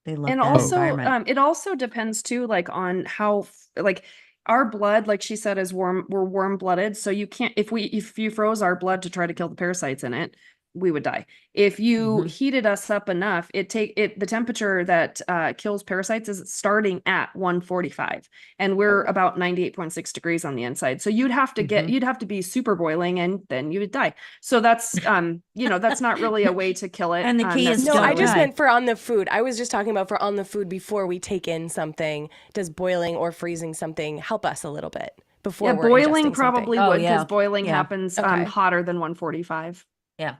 They love And that also, environment. it also depends too, like on how, like our blood, like she said, is warm. We're warm blooded. So you can't, if you froze our blood to try to kill the parasites in it, we would die. If you Mhm. heated us up enough, the temperature that kills parasites is starting at 145, and we're Oh. about 98.6 degrees on the inside. So you'd have to Mhm. you'd have to be super boiling, and then you would die. So that's that's not really a way to kill it. And the key is No, don't I just die. meant for on the food. I was just talking about for on the food before we take in something. Does boiling or freezing something help us a little bit before Yeah, we're boiling ingesting probably Oh, would, because yeah. boiling Yeah. happens Okay. hotter than 145. Yeah.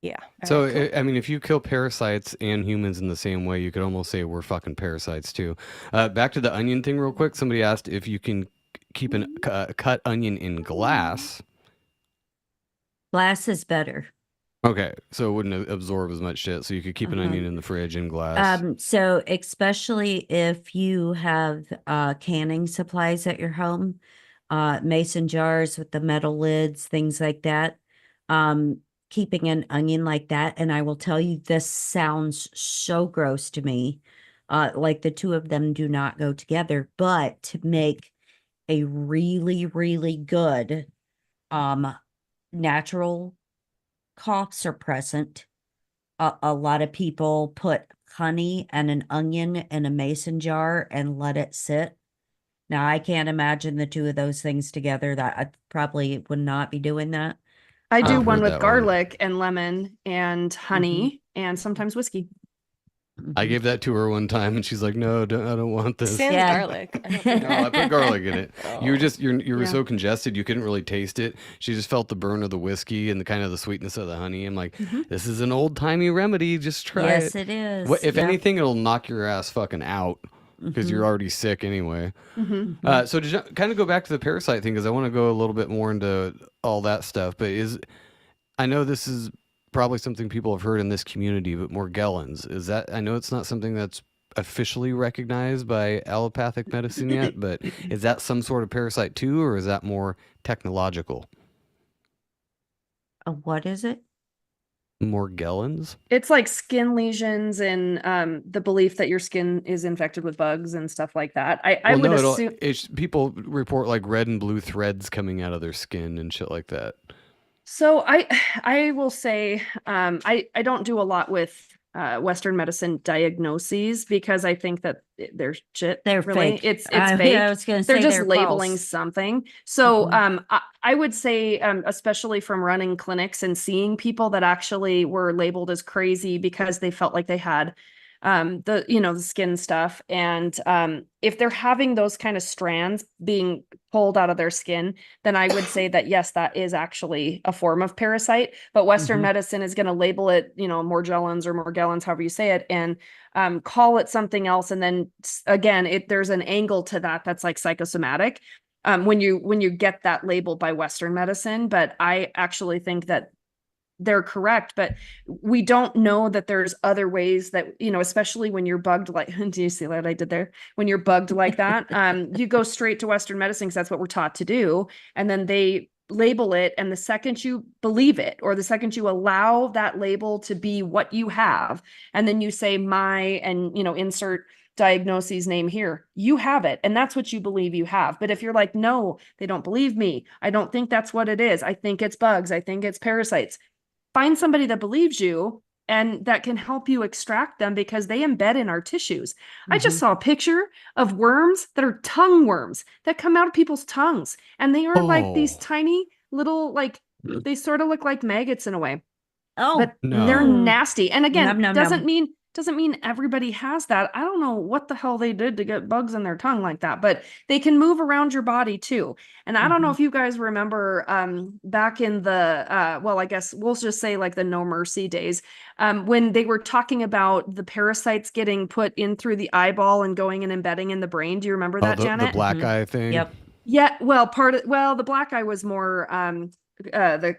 Yeah. All So, right, cool. I mean, if you kill parasites and humans in the same way, you could almost say we're fucking parasites too. Back to the onion thing real quick. Somebody asked if you can keep a cut onion in glass. Glass is better. Okay, so it wouldn't absorb as much shit. So you could keep an onion in the fridge in glass. So especially if you have canning supplies at your home, mason jars with the metal lids, things like that. Keeping an onion like that, and I will tell you, this sounds so gross to me. Like the two of them do not go together, but to make a really, really good natural cough suppressant, a lot of people put honey and an onion in a mason jar and let it sit. Now, I can't imagine the two of those things together. That I probably would not be doing that. I do I've one heard with that one. garlic and lemon and honey and sometimes whiskey. I Mhm. gave that to her one time, and she's like, "No, I don't want this." Sans Yeah. garlic. I don't think No, I put garlic in it. You were Oh. you were Yeah. so congested you couldn't really taste it. She just felt the burn of the whiskey and the kind of the sweetness of the honey. I'm like, Mhm. this is an old timey remedy. Just try Yes, it. it What is. if Yeah. anything? It'll knock your ass fucking out because you're Mhm. already sick anyway. Mhm. Mhm. So to kind of go back to the parasite thing, because I want to go a little bit more into all that stuff. But I know this is probably something people have heard in this community, but Morgellons, is that, I know it's not something that's officially recognized by allopathic medicine yet, but is that some sort of parasite too, or is that more technological? What is it? Morgellons? It's like skin lesions and the belief that your skin is infected with bugs and stuff like that. I Well, would no, assume. people report like red and blue threads coming out of their skin and shit like that. So I will say I don't do a lot with Western medicine diagnoses because I think that they're shit. They're Really, fake. it's Yeah, fake. I was going to They're say just they're labeling false. something. So Mhm. I would say especially from running clinics and seeing people that actually were labeled as crazy because they felt like they had the skin stuff, and if they're having those kind of strands being pulled out of their skin, then I would say that yes, that is actually a form of parasite. But Western Mhm. medicine is going to label it, Morgellons or Morgellons, however you say it, and call it something else. And then again, there's an angle to that that's like psychosomatic when you get that label by Western medicine. But I actually think that they're correct, but we don't know that there's other ways that, especially when you're bugged like, do you see what I did there? When you're bugged like that, you go straight to Western medicine because that's what we're taught to do. And then they label it. And the second you believe it, or the second you allow that label to be what you have, and then you say and, insert diagnoses name here, you have it. And that's what you believe you have. But if you're like, no, they don't believe me, I don't think that's what it is, I think it's bugs, I think it's parasites, find somebody that believes you and that can help you extract them because they embed in our tissues. I just Mhm. saw a picture of worms that are tongue worms that come out of people's tongues. And they are like these Oh, tiny little, like, they sort of look like maggots in a way, Oh, but they're no. nasty. And again, num num doesn't num. mean everybody has that. I don't know what the hell they did to get bugs in their tongue like that, but they can move around your body too. And I don't know Mhm. if you guys remember back in the well, I guess we'll just say like the No Mercy days, when they were talking about the parasites getting put in through the eyeball and going and embedding in the brain. Do you remember Oh, that, the Janet? black Mhm. eye thing. Yep. Yeah, well, the black eye was more the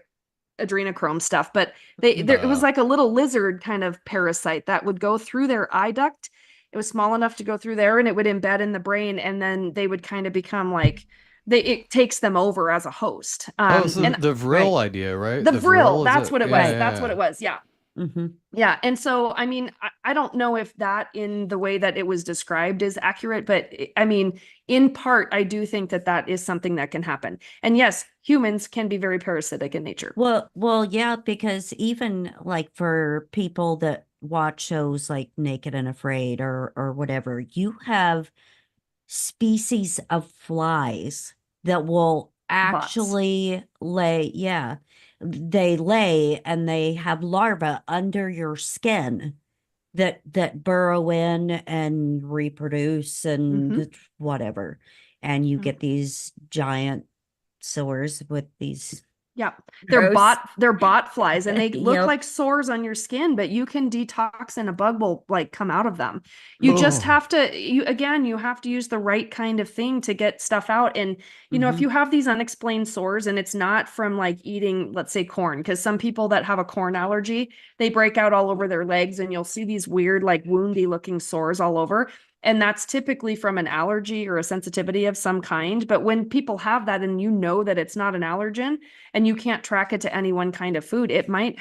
adrenochrome stuff, but it was Uh, like a little lizard kind of parasite that would go through their eye duct. It was small enough to go through there, and it would embed in the brain, and then they would kind of become like it takes them over as a host. oh, so And the vril Right. idea, right? the The vril, vril is that's a what it was. yeah, Right. That's what yeah. it was. Yeah. Mhm. Yeah. And so, I mean, I don't know if that in the way that it was described is accurate, but I mean, in part, I do think that that is something that can happen. And yes, humans can be very parasitic in nature. Well, yeah, because even like for people that watch shows like Naked and Afraid or whatever, you have species of flies that will Bots. actually lay, yeah, they lay and they have larvae under your skin that burrow in and reproduce Mm-hmm. and whatever. And you get these giant sores with these Yeah, gross. they're bot flies, and they look Yep. like sores on your skin, but you can detox and a bug will like come out of them. You just Mhm. Oh, have to you have to use the right kind of thing to get stuff out. And if Mhm. you have these unexplained sores and it's not from like eating, let's say, corn, because some people that have a corn allergy, they break out all over their legs and you'll see these weird like woundy looking sores all over. And that's typically from an allergy or a sensitivity of some kind. But when people have that and you know that it's not an allergen, and you can't track it to any one kind of food, it might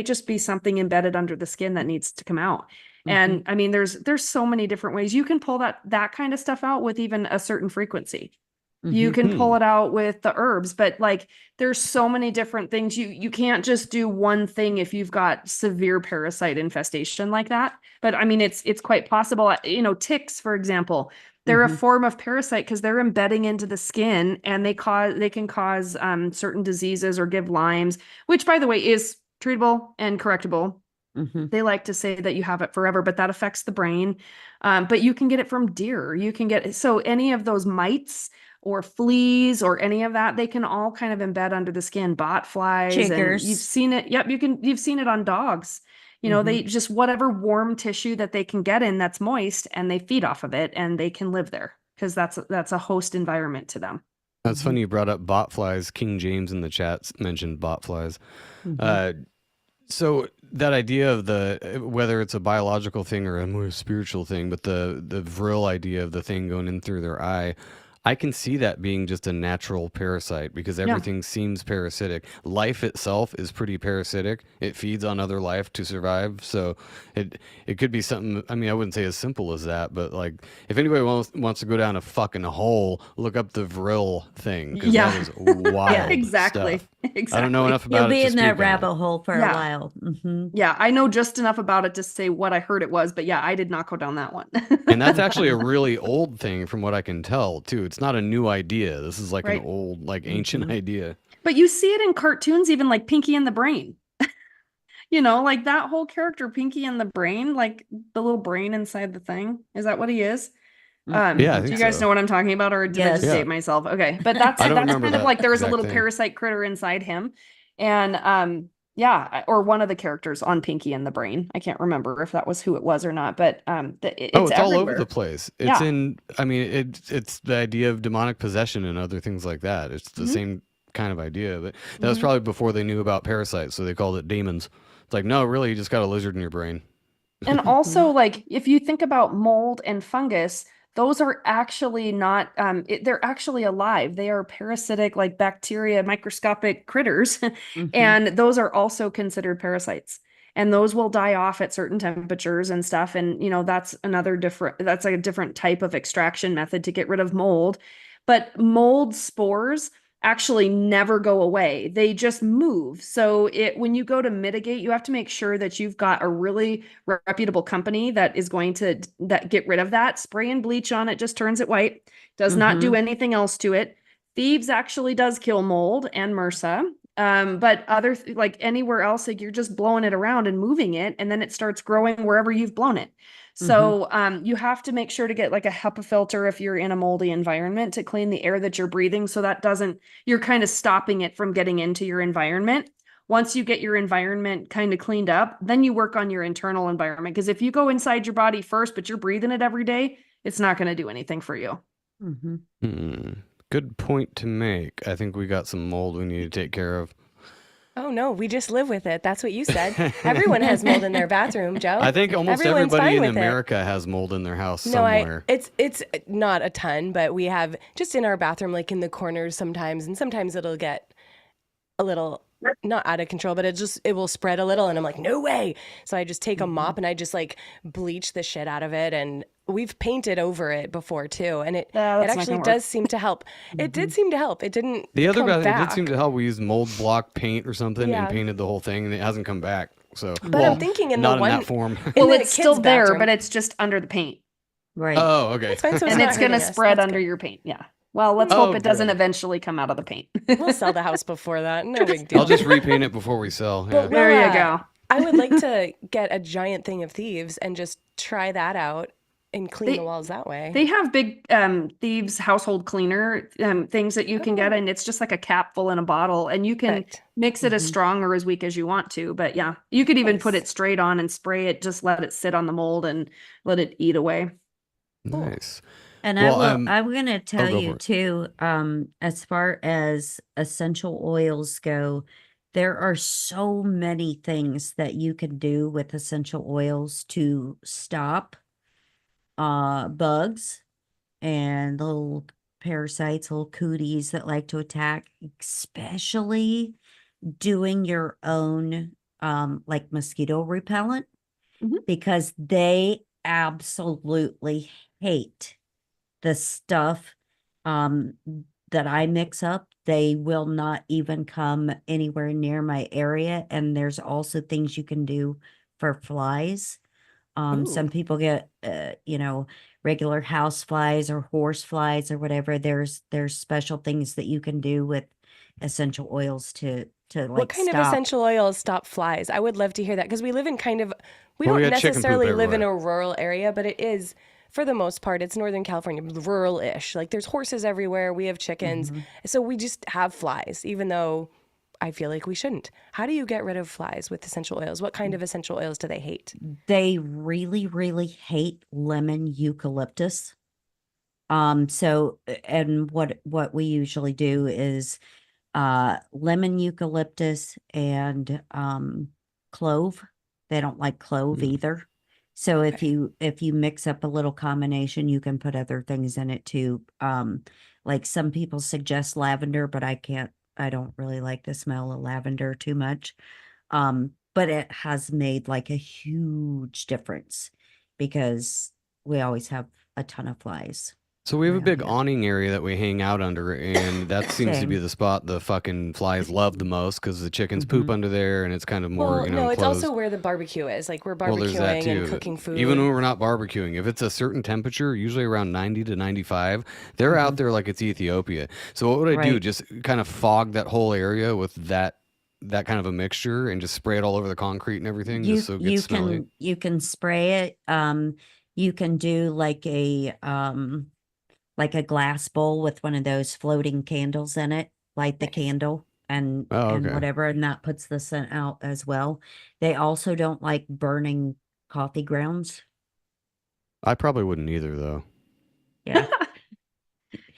just be something embedded under the skin that needs to come out. And Mhm. I mean, there's so many different ways you can pull that kind of stuff out with even a certain frequency. You Mhm. can pull hmm. it out with the herbs, but like there's so many different things. You can't just do one thing if you've got severe parasite infestation like that. But I mean, it's quite possible. Ticks, for example, they're a Mhm. form of parasite because they're embedding into the skin, and they can cause certain diseases or give Lyme's, which by the way is treatable and correctable. Mhm. They like to say that you have it forever, but that affects the brain. But you can get it from deer. You can get so any of those mites or fleas or any of that, they can all kind of embed under the skin, bot flies, and you've Chiggers. seen it. Yep, you've seen it on dogs. You know, they just whatever warm tissue that they can get in that's moist, and they feed off of it, and they can live there because that's a host environment to them. That's funny you brought up bot flies. King James in the chat mentioned bot flies. So that idea of the whether it's a biological thing or a more spiritual thing, but the vril idea of the thing going in through their eye, I can see that being just a natural parasite because everything seems parasitic. Life itself is pretty parasitic. It feeds on other life to survive. So it could be something. I mean, I wouldn't say as simple as that, but like if anybody wants to go down a fucking hole, look up the vril thing because that is wild. Exactly. Stuff. Exactly. I don't know enough about You'll it be to in that speak on it. rabbit hole for a while. Yeah, I know just enough about it to say what I heard it was, but yeah, I did not go down that one. And that's actually a really old thing from what I can tell, too. It's not a new idea. This is like Right. an old, like ancient idea. But you see it in cartoons, even like Pinky and the Brain. You know, like that whole character, Pinky and the Brain, like the little brain inside the thing. Is that what he is? Yeah, I Do think you guys so. know what I'm talking about, or did I just Yes. date myself? Okay, but that's I don't that's remember kind of that like there was a exact little thing. parasite critter inside him, and yeah, or one of the characters on Pinky and the Brain. I can't remember if that was who it was or not, but it's It's all over everywhere. the place. It's Yeah. I mean, it's the idea of demonic possession and other things like that. It's the same kind of idea. But that was probably before they knew about parasites, so they called it demons. It's like, no, really, you just got a lizard in your brain. And also, like, if you think about mold and fungus, those are actually not, they're actually alive. They are parasitic, like bacteria, microscopic critters. And those are also considered parasites. And those will die off at certain temperatures and stuff. And, you know, that's that's like a different type of extraction method to get rid of mold. But mold spores actually never go away. They just move. So when you go to mitigate, you have to make sure that you've got a really reputable company that is going to get rid of that. Spray and bleach on it just turns it white. Does not do anything else to it. Thieves actually does kill mold and MRSA. But like anywhere else, like you're just blowing it around and moving it, and then it starts growing wherever you've blown it. So you have to make sure to get like a HEPA filter if you're in a moldy environment to clean the air that you're breathing. So that you're kind of stopping it from getting into your environment. Once you get your environment kind of cleaned up, then you work on your internal environment. Because if you go inside your body first, but you're breathing it every day, it's not going to do anything for you. Good point to make. I think we got some mold we need to take care of. Oh no, we just live with it. That's what you said. Everyone has mold in their bathroom, Joe. I think almost Everyone's everybody fine in with it. America has mold in their house No, somewhere. it's not a ton, but we have just in our bathroom, like in the corners sometimes, and sometimes it'll get a little not out of control, but it will spread a little, and I'm like, no way. So I just take a mop and I just like bleach the shit out of it, and we've painted over it before too, and it That's not actually gonna does seem to help. It did seem to help. It didn't. The other come bathroom back. did seem to help. We used mold block paint or something Yeah. and painted the whole thing, and it hasn't come back. So, But I'm thinking in the not one in that form. Well, the it's still kids' there, bathroom. but it's just under the paint. Right. Oh, okay. It's fine, so And not it's going to hurting us. spread That's under good. your paint. Yeah. Well, let's Oh, hope it doesn't good. eventually come out of the paint. We'll sell the house before that. No big deal. I'll just repaint it before we sell. Yeah. But There you go. I would like to get a giant thing of thieves and just try that out and clean the walls that way. They have big Thieves household cleaner things that you can get, and it's just like a capful in a bottle, and you can Perfect. mix it as strong or as weak as you want to. But yeah, you could even put it straight on and spray it, just let it sit on the mold and let it eat away. Nice. And Well, I'm going to tell go you for it. too, as far as essential oils go, there are so many things that you can do with essential oils to stop bugs and little parasites, little cooties that like to attack, especially doing your own like mosquito repellent, because they absolutely hate the stuff that I mix up. They will not even come anywhere near my area. And there's also things you can do for flies. Some Ooh. people get, regular house flies or horse flies or whatever. There's special things that you can do with essential oils to What like kind of stop. essential oils stop flies? I would love to hear that because we live in we Well, we don't got chicken poop necessarily live in everywhere. a rural area, but it is, for the most part, it's Northern California, rural-ish. Like there's horses everywhere. We have chickens. Mhm. So we just have flies, even though I feel like we shouldn't. How do you get rid of flies with essential oils? What kind of essential oils do they hate? They really, really hate lemon eucalyptus. So and what we usually do is lemon eucalyptus and clove. They don't like clove Mm. either. So Okay. if you mix up a little combination, you can put other things in it too. Like some people suggest lavender, but I don't really like the smell of lavender too much. But it has made like a huge difference because we always have a ton of flies So we have a around big here. awning area that we hang out under, and that seems to be Same. the spot the fucking flies love the most because the chickens poop Mhm. under there, and it's kind of more, Well, no, it's enclosed. also where the barbecue is. Like we're Well, there's that barbecuing and too. cooking Even when food. we're not barbecuing, if it's a certain temperature, usually around 90 to 95, they're out Mhm. there like it's Ethiopia. So what would I do? Right. Just kind of fog that whole area with that kind of a mixture and just spray it all over the concrete and everything, just You so it gets smelly. you can spray it. You can do like a glass bowl with one of those floating candles in it, light the Nice. candle Oh, and okay. whatever, and that puts the scent out as well. They also don't like burning coffee grounds. I probably wouldn't either, though. Yeah.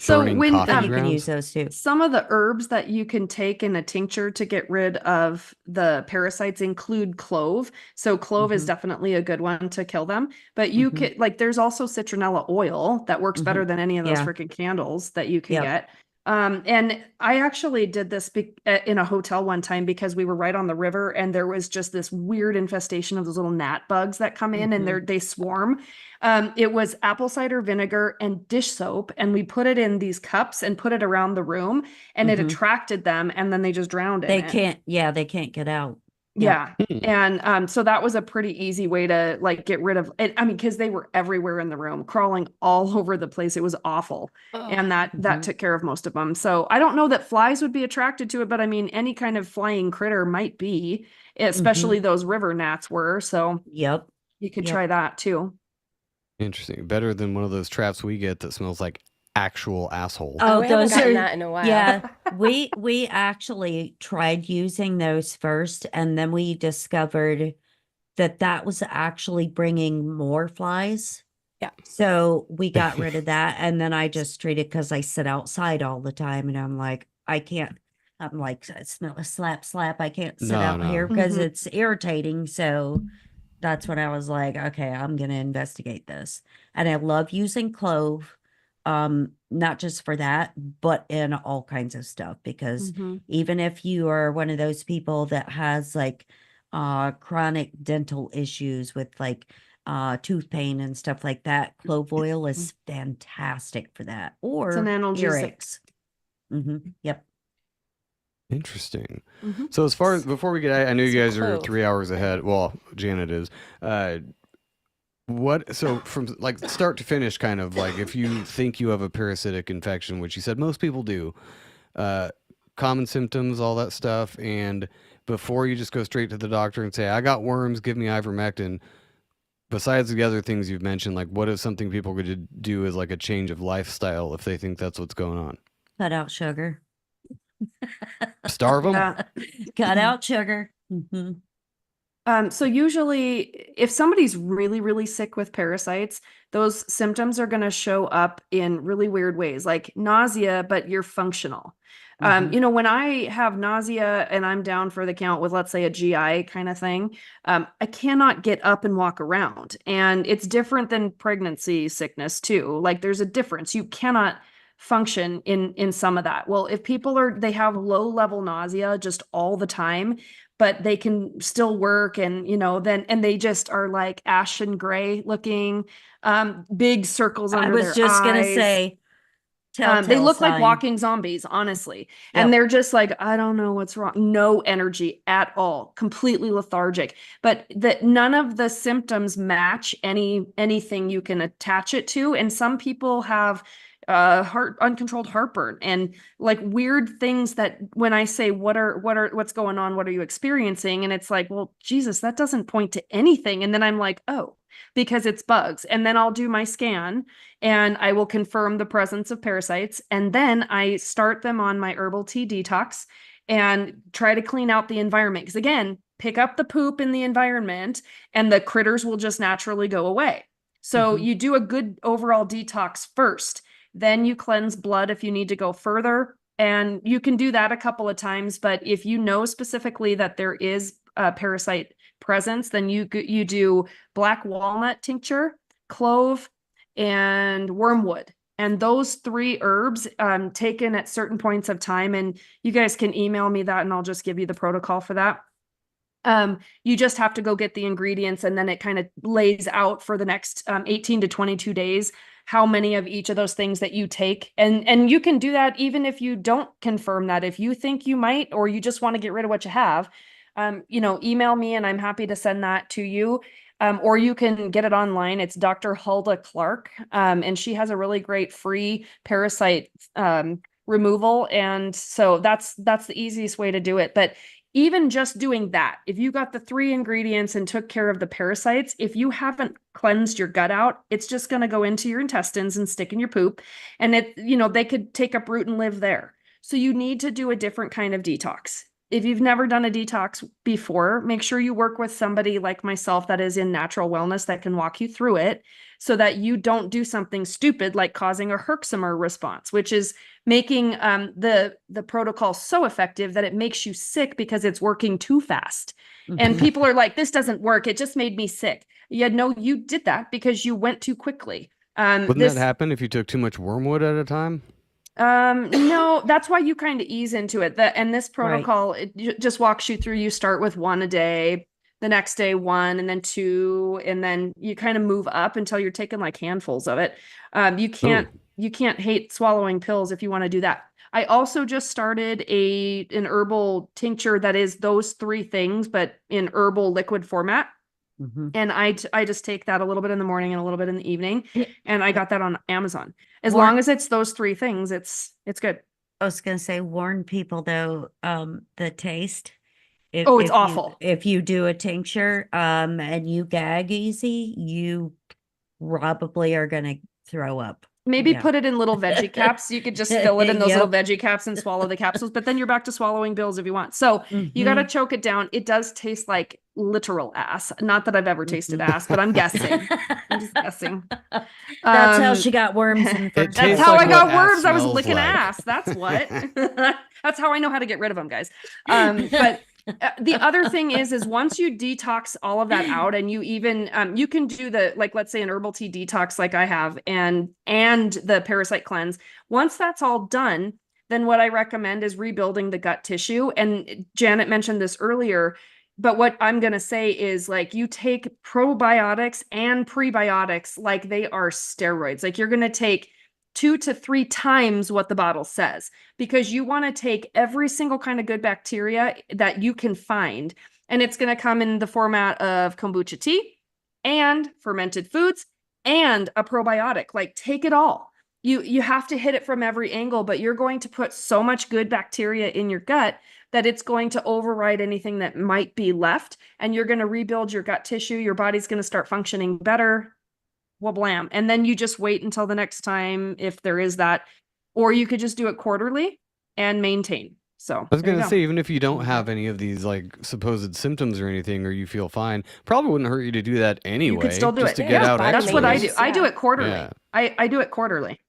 So Burning when So coffee you can use grounds? those too. some of the herbs that you can take in a tincture to get rid of the parasites include clove. So clove is Mhm. definitely a good one to kill them. But you Mhm. could like there's also citronella oil that works better Mhm. than any of those Yeah. freaking candles that you can Yep. get. And I actually did this in a hotel one time because we were right on the river and there was just this weird infestation of those little gnat bugs that come in and Mhm. they swarm. It was apple cider vinegar and dish soap, and we put it in these cups and put it around the room, and it Mhm. attracted them, and then they just drowned in it. They can't get out. Yep. Yeah. Hmm. And so that was a pretty easy way to like get rid of it. I mean, because they were everywhere in the room, crawling all over the place. It was awful. Oh, And that Mhm. took care of most of them. So I don't know that flies would be attracted to it, but I mean, any kind of flying critter might be, especially Mhm. those river gnats were. So Yep. you could Yep. try that too. Interesting. Better than one of those traps we get that smells like actual asshole. Oh, we haven't those gotten are, that in a while. yeah. We actually tried using those first, and then we discovered that was actually bringing more flies. Yeah. So we got rid of that, and then I just treated because I sit outside all the time, and I'm like, I can't. I'm like, I smell a slap, slap. I can't sit No, out here no. because Mhm. it's irritating. So that's when I was like, okay, I'm gonna investigate this. And I love using clove, not just for that, but in all kinds of stuff. Because Mhm. even if you are one of those people that has like chronic dental issues with like tooth pain and stuff like that, clove oil is fantastic for that. It's an Or analgesic. earaches. Yep. Interesting. Mhm. So as far as before we get, I know you So guys are clove. 3 hours ahead. Well, Janet is. What? So from like start to finish, kind of like if you think you have a parasitic infection, which you said most people do, uh, common symptoms, all that stuff, and before you just go straight to the doctor and say, "I got worms, give me ivermectin." Besides the other things you've mentioned, like what is something people could do as like a change of lifestyle if they think that's what's going on? Cut out sugar. Starve them? Yeah. Cut out sugar. Hmm. So usually if somebody's really, really sick with parasites, those symptoms are going to show up in really weird ways, like nausea, but you're functional. Hmm. When I have nausea and I'm down for the count with, let's say, a GI kind of thing, I cannot get up and walk around. And it's different than pregnancy sickness too. Like there's a difference. You cannot function in some of that. Well, if they have low level nausea just all the time, but they can still work and and they just are like ashen gray looking, big circles I under was their just gonna eyes. say, They Telltale look like sign. walking zombies, honestly. And Yep. they're just like, I don't know what's wrong. No energy at all, completely lethargic. But that none of the symptoms match anything you can attach it to. And some people have uncontrolled heartburn and like weird things that when I say what's going on, what are you experiencing? And it's like, well, Jesus, that doesn't point to anything. And then I'm like, oh, because it's bugs. And then I'll do my scan and I will confirm the presence of parasites. And then I start them on my herbal tea detox and try to clean out the environment. Because again, pick up the poop in the environment and the critters will just naturally go away. So you do a good overall detox first. Then you cleanse blood if you need to go further. And you can do that a couple of times. But if you know specifically that there is a parasite presence, then you do black walnut tincture, clove, and wormwood. And those 3 herbs taken at certain points of time. And you guys can email me that and I'll just give you the protocol for that. You just have to go get the ingredients and then it kind of lays out for the next 18 to 22 days how many of each of those things that you take. And you can do that even if you don't confirm that. If you think you might, or you just want to get rid of what you have, email me and I'm happy to send that to you. Or you can get it online. It's Dr. Hulda Clark. And she has a really great free parasite removal. And so that's the easiest way to do it. But even just doing that, if you got the 3 ingredients and took care of the parasites, if you haven't cleansed your gut out, it's just going to go into your intestines and stick in your poop. And they could take up root and live there. So you need to do a different kind of detox. If you've never done a detox before, make sure you work with somebody like myself that is in natural wellness that can walk you through it so that you don't do something stupid like causing a Herxheimer response, which is making the protocol so effective that it makes you sick because it's working too fast. And people are like, this doesn't work. It just made me sick. Yeah, no, you did that because you went too quickly. Wouldn't that happen if you took too much wormwood at a time? No, that's why you kind of ease into it. And this protocol, it just walks you through. You start with 1 a day, the next day 1, and then 2, and then you kind of move up until you're taking like handfuls of it. You can't hate swallowing pills if you want to do that. I also just started an herbal tincture that is those 3 things, but in herbal liquid format. And I just take that a little bit in the morning and a little bit in the evening. And I got that on Amazon. As long as it's those 3 things, it's good. I was going to say, warn people though, the taste. It's awful. If you do a tincture, and you gag easy, you probably are going to throw up. Maybe put it in little veggie caps. You could just fill it in those little veggie caps and swallow the capsules, but then you're back to swallowing pills if you want. So you got to choke it down. It does taste like literal ass. Not that I've ever tasted ass, but I'm guessing. I'm just guessing. That's how she got worms in the first place. That's how like I got what worms. I was smells licking like. ass. That's what. That's how I know how to get rid of them, guys. But the other thing is once you detox all of that out and you even you can do let's say an herbal tea detox like I have and the parasite cleanse. Once that's all done, then what I recommend is rebuilding the gut tissue. And Janet mentioned this earlier, but what I'm going to say is like you take probiotics and prebiotics like they are steroids. Like you're going to take 2 to 3 times what the bottle says, because you want to take every single kind of good bacteria that you can find. And it's going to come in the format of kombucha tea and fermented foods and a probiotic. Like take it all. You have to hit it from every angle, but you're going to put so much good bacteria in your gut that it's going to override anything that might be left. And you're going to rebuild your gut tissue. Your body's going to start functioning better. Well, blam. And then you just wait until the next time if there is that, or you could just do it quarterly and maintain. So I was going to say, even if you don't have any of these like supposed symptoms or anything, or you feel fine, probably wouldn't hurt you to do that anyway. You could still do just it. to get out. That's what I do. Yeah. I do it quarterly. Yeah. I do it quarterly.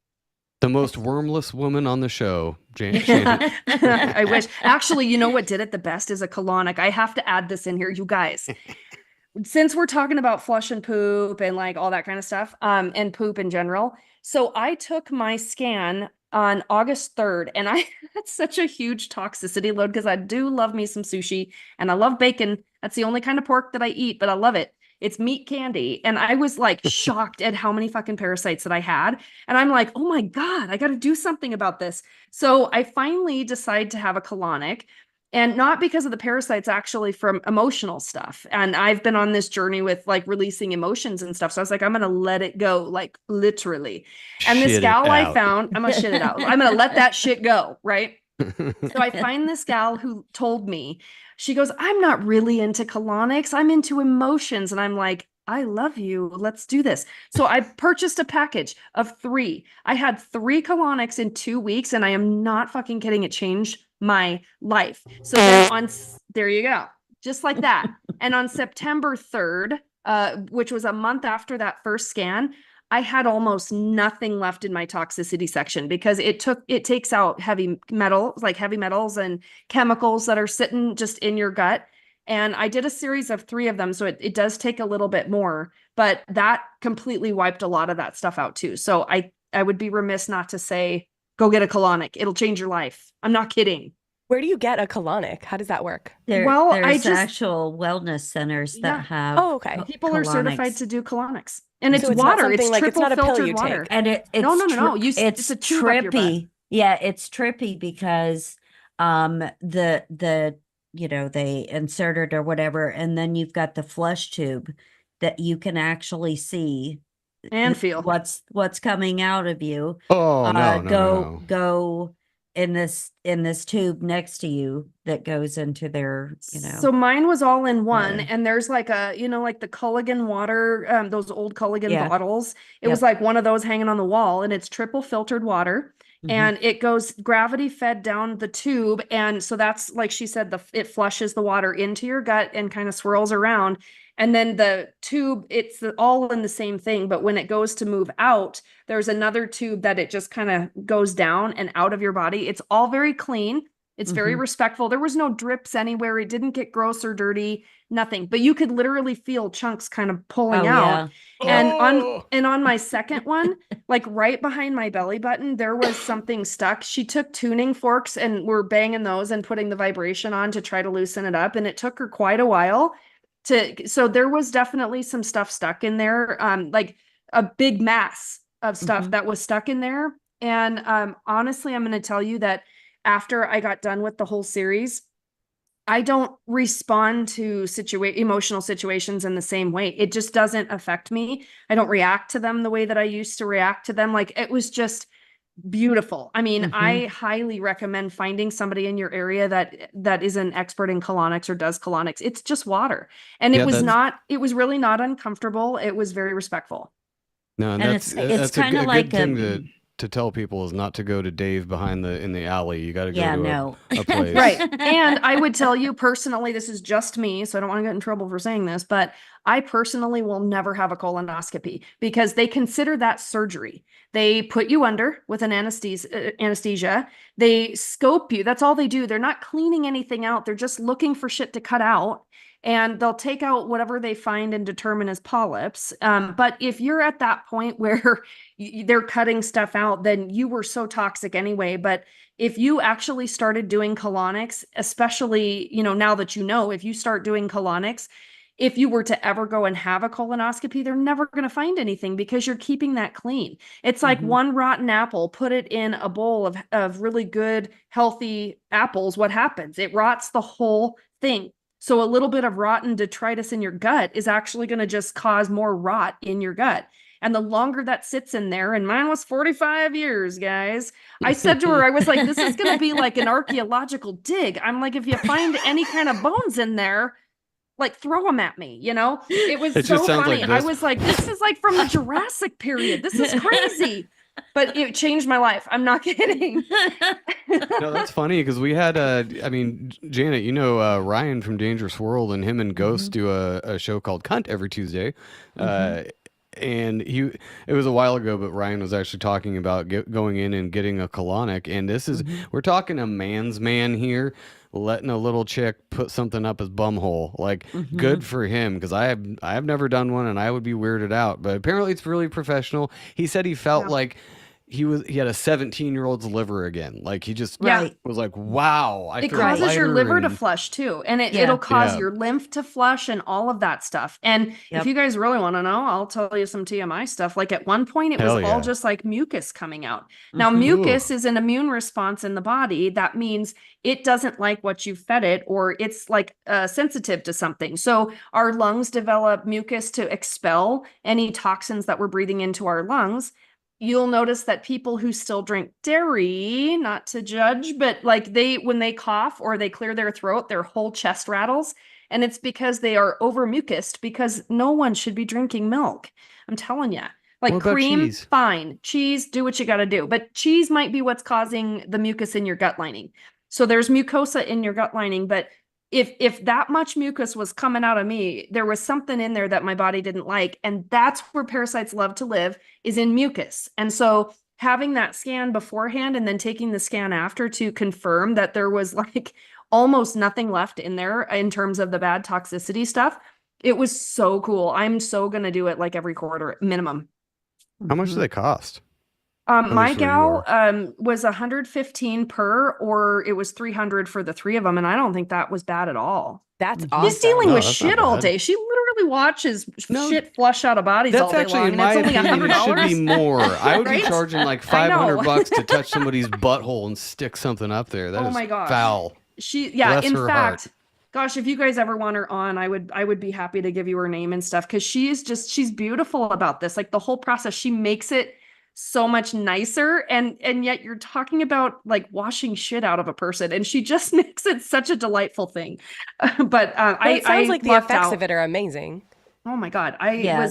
The most wormless woman on the show, Shannon. I wish. Actually, you know what did it the best is a colonic. I have to add this in here, you guys. Since we're talking about flush and poop and like all that kind of stuff, and poop in general. So I took my scan on August 3rd and I had such a huge toxicity load because I do love me some sushi and I love bacon. That's the only kind of pork that I eat, but I love it. It's meat candy. And I was like shocked at how many fucking parasites that I had. And I'm like, oh my God, I got to do something about this. So I finally decide to have a colonic. And not because of the parasites, actually from emotional stuff. And I've been on this journey with like releasing emotions and stuff. So I was like, I'm going to let it go, like literally. And this Shit it gal I out. found, I'm going to shit it out. I'm going to let that shit go. Right. So I find this gal who told me, she goes, I'm not really into colonics. I'm into emotions. And I'm like, I love you. Let's do this. So I purchased a package of 3. I had 3 colonics in 2 weeks, and I am not fucking kidding. It changed my life. So then there you go. Just like that. And on September 3rd, which was a month after that first scan, I had almost nothing left in my toxicity section because it takes out heavy metals and chemicals that are sitting just in your gut. And I did a series of 3 of them. So it does take a little bit more, but that completely wiped a lot of that stuff out too. So I would be remiss not to say, go get a colonic. It'll change your life. I'm not kidding. Where do you get a colonic? How does that work? There's actual wellness centers that have Oh, okay. People are certified to do colonics. And it's So it's water. not It's something like- it's triple not a pill filtered you water. take. And it's no. It's a tube up your butt. trippy. Yeah, it's trippy because the they insert it or whatever, and then you've got the flush tube that you can actually see And feel what's coming out of you. Oh no, no. Go in this tube next to you that goes into their, So mine was all in one, Yeah. and there's like a, like the Culligan water, those old Culligan Yeah. bottles. It was like one of those hanging on the wall, and it's triple filtered water. Mhm. And it goes gravity fed down the tube. And so that's like she said, it flushes the water into your gut and kind of swirls around. And then the tube, it's all in the same thing. But when it goes to move out, there's another tube that it just kind of goes down and out of your body. It's all very clean. It's very Mhm. respectful. There was no drips anywhere. It didn't get gross or dirty, nothing. But you could literally feel chunks kind of pulling out. Yeah. And on my second one, like right behind my belly button, there was something stuck. She took tuning forks and we're banging those and putting the vibration on to try to loosen it up. And it took her quite a while so there was definitely some stuff stuck in there, like a big mass of stuff Mhm. that was stuck in there. And honestly, I'm going to tell you that after I got done with the whole series, I don't respond to emotional situations in the same way. It just doesn't affect me. I don't react to them the way that I used to react to them. Like it was just beautiful. I mean, I highly recommend finding somebody in your area that is an expert in colonics or does colonics. It's just water. And it was really not uncomfortable. It was very respectful. No, and it's that's kind of like good thing to tell people is not to go to Dave in the alley. You got to go to a place. Right. And I would tell you personally, this is just me, so I don't want to get in trouble for saying this, but I personally will never have a colonoscopy because they consider that surgery. They put you under with an anesthesia. They scope you. That's all they do. They're not cleaning anything out. They're just looking for shit to cut out. And they'll take out whatever they find and determine as polyps. But if you're at that point where they're cutting stuff out, then you were so toxic anyway. But if you actually started doing colonics, especially, now that if you start doing colonics, if you were to ever go and have a colonoscopy, they're never going to find anything because you're keeping that clean. It's like one rotten apple, put it in a bowl of really good, healthy apples. What happens? It rots the whole thing. So a little bit of rotten detritus in your gut is actually going to just cause more rot in your gut. And the longer that sits in there, and mine was 45 years, guys. I said to her, I was like, this is going to be like an archaeological dig. I'm like, if you find any kind of bones in there, like throw them at me, It was so funny. I was like, this is like from the Jurassic period. This is crazy. But it changed my life. I'm not kidding. No, that's funny because we had Janet, Ryan from Dangerous World, and him and Ghost do a show called Cunt every Tuesday. And it was a while ago, but Ryan was actually talking about going in and getting a colonic. And this is, we're talking a man's man here, letting a little chick put something up his bumhole. Like, good for him, because I have never done one and I would be weirded out. But apparently it's really professional. He said he felt like he had a 17-year-old's liver again. Like he just Right. was like, wow, I It feel causes your lighter liver to and- flush too. And Yeah. it'll cause Yeah. your lymph to flush and all of that stuff. And Yep. if you guys really want to know, I'll tell you some TMI stuff. Like at one point, it was Hell all yeah. just like mucus coming out. Now, Mhm. mucus is an immune response in the body. That means it doesn't like what you fed it, or it's like sensitive to something. So our lungs develop mucus to expel any toxins that we're breathing into our lungs. You'll notice that people who still drink dairy, not to judge, but like when they cough or they clear their throat, their whole chest rattles. And it's because they are over mucused, because no one should be drinking milk. I'm telling you. Like What about cream, cheese? fine. Cheese, do what you got to do. But cheese might be what's causing the mucus in your gut lining. So there's mucosa in your gut lining, but if that much mucus was coming out of me, there was something in there that my body didn't like. And that's where parasites love to live, is in mucus. And so having that scan beforehand and then taking the scan after to confirm that there was like almost nothing left in there in terms of the bad toxicity stuff, it was so cool. I'm so going to do it like every quarter minimum. How much do Mhm. they cost? My least where you gal was 115 per, or it was 300 for the three of them, and I don't think that was bad at all. That's She's awesome. She's dealing No, with that's not shit all bad. day. She literally watches No, shit flush out of bodies all That's day actually, long, in and my it's only opinion, it should $100. be more. I would Right? be charging like I know. $500 to touch somebody's butthole and stick something up there. That Oh is my gosh. foul. Yeah, Bless in her fact, heart. gosh, if you guys ever want her on, I would be happy to give you her name and stuff, because she's beautiful about this. Like the whole process, she makes it so much nicer, and yet you're talking about like washing shit out of a person, and she just makes it such a delightful thing. But Well, it I sounds like the lucked effects out. of it are amazing. Oh my God. Yeah.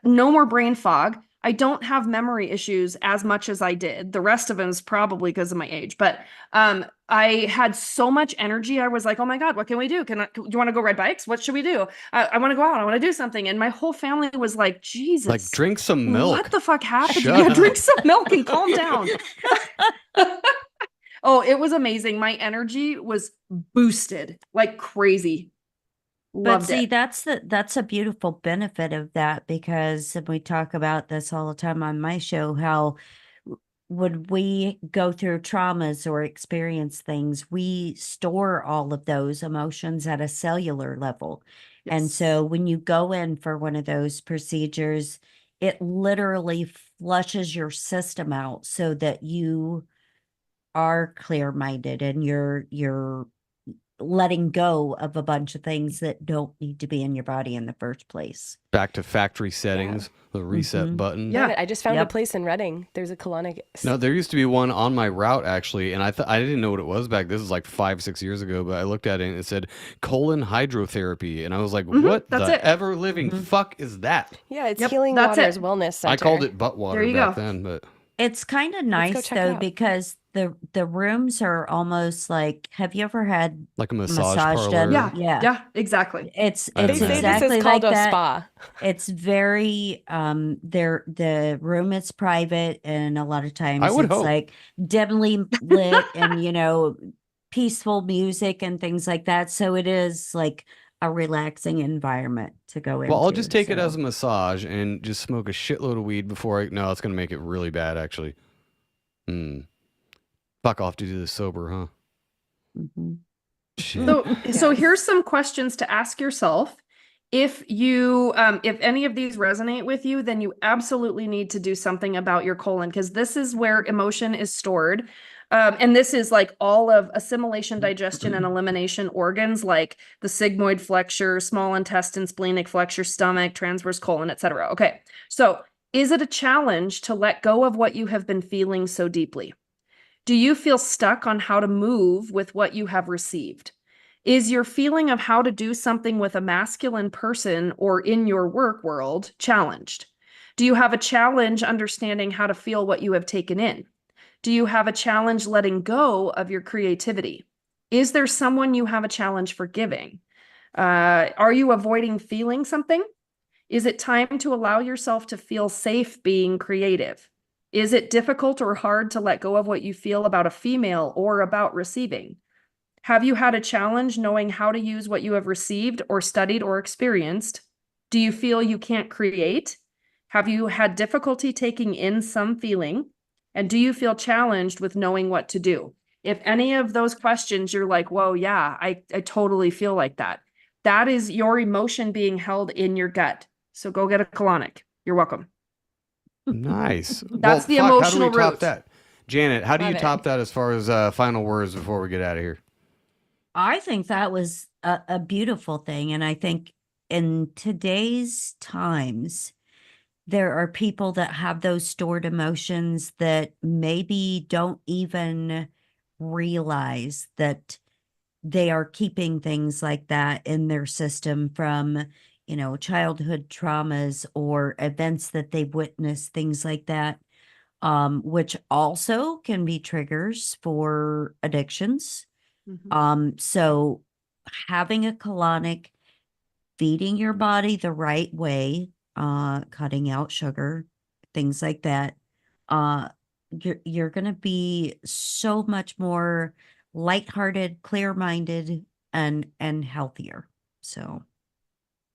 No more brain fog. I don't have memory issues as much as I did. The rest of them is probably because of my age, but I had so much energy. I was like, oh my God, what can we do? Do you want to go ride bikes? What should we do? I want to go out. I want to do something. And my whole family was like, Jesus, Like, drink some milk. what the fuck happened to Shut you? up. Drink some milk and calm down. Oh, it was amazing. My energy was boosted like crazy. But Loved see, it. that's a beautiful benefit of that, because we talk about this all the time on my show, how when we go through traumas or experience things, we store all of those emotions at a cellular level. And Yes. so when you go in for one of those procedures, it literally flushes your system out so that you are clear-minded and you're letting go of a bunch of things that don't need to be in your body in the first place. Back to factory settings, the reset Mhm. button. Yeah. I just found Yep. a place in Reading. There's a colonic. No, there used to be one on my route actually, and I didn't know what it was back. This is like 5-6 years ago, but I looked at it and it said colon hydrotherapy, and I was like, "What that's the it. ever living fuck is that?" Yeah, it's Yep, Healing that's Waters it. Wellness Center. I called it butt water There you back go. then, but It's kind of go nice check it though, out. because the rooms are almost like, have you ever had like a massage massage parlor. done? Yeah. Yeah, exactly. It's I'd They say this exactly is like called a that. spa. It's very the room is private, and a lot of times would it's hope. like dimly lit and peaceful music and things like that. So it is like a relaxing environment to go into. Well, I'll just take it so. as a massage and just smoke a shitload of weed before I. No, it's gonna make it really bad, actually. Fuck off to do this sober, huh? Mhm. Shit. So here's some questions to ask yourself. If any of these resonate with you, then you absolutely need to do something about your colon, because this is where emotion is stored. And this is like all of assimilation, digestion, and elimination organs, like the sigmoid flexure, small intestine, splenic flexure, stomach, transverse colon, etc. Okay, so is it a challenge to let go of what you have been feeling so deeply? Do you feel stuck on how to move with what you have received? Is your feeling of how to do something with a masculine person or in your work world challenged? Do you have a challenge understanding how to feel what you have taken in? Do you have a challenge letting go of your creativity? Is there someone you have a challenge forgiving? Are you avoiding feeling something? Is it time to allow yourself to feel safe being creative? Is it difficult or hard to let go of what you feel about a female or about receiving? Have you had a challenge knowing how to use what you have received or studied or experienced? Do you feel you can't create? Have you had difficulty taking in some feeling? And do you feel challenged with knowing what to do? If any of those questions you're like, whoa, yeah, I totally feel like that. That is your emotion being held in your gut. So go get a colonic. You're welcome. Nice. That's the How do we emotional top root. that? Janet, how do you Love it. top that as far as final words before we get out of here? I think that was a beautiful thing. And I think in today's times, there are people that have those stored emotions that maybe don't even realize that they are keeping things like that in their system from, childhood traumas or events that they've witnessed, things like that, which also can be triggers for addictions. So having a colonic, feeding your body the right way, cutting out sugar, things like that, you're gonna be so much more lighthearted, clear-minded, and healthier. So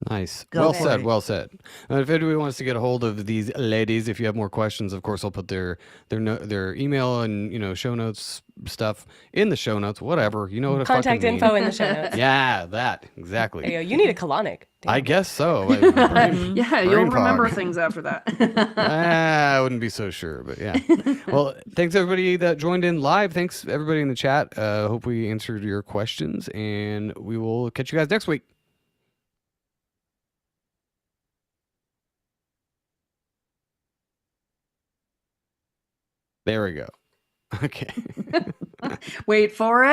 Nice. go Well Love it. for said. it. Well said. If anybody wants to get a hold of these ladies, if you have more questions, of course, I'll put their email and show notes stuff in the show notes. Whatever, you know what I Contact fucking mean. info in the show notes. Yeah, that There exactly. you go. You need a colonic. I Damn. guess so. Mhm. Yeah, brain you'll remember fog. things after that. I wouldn't be so sure, but yeah. Well, thanks everybody that joined in live. Thanks everybody in the chat. Hope we answered your questions, and we will catch you guys next week. There we go. Okay. Wait for it.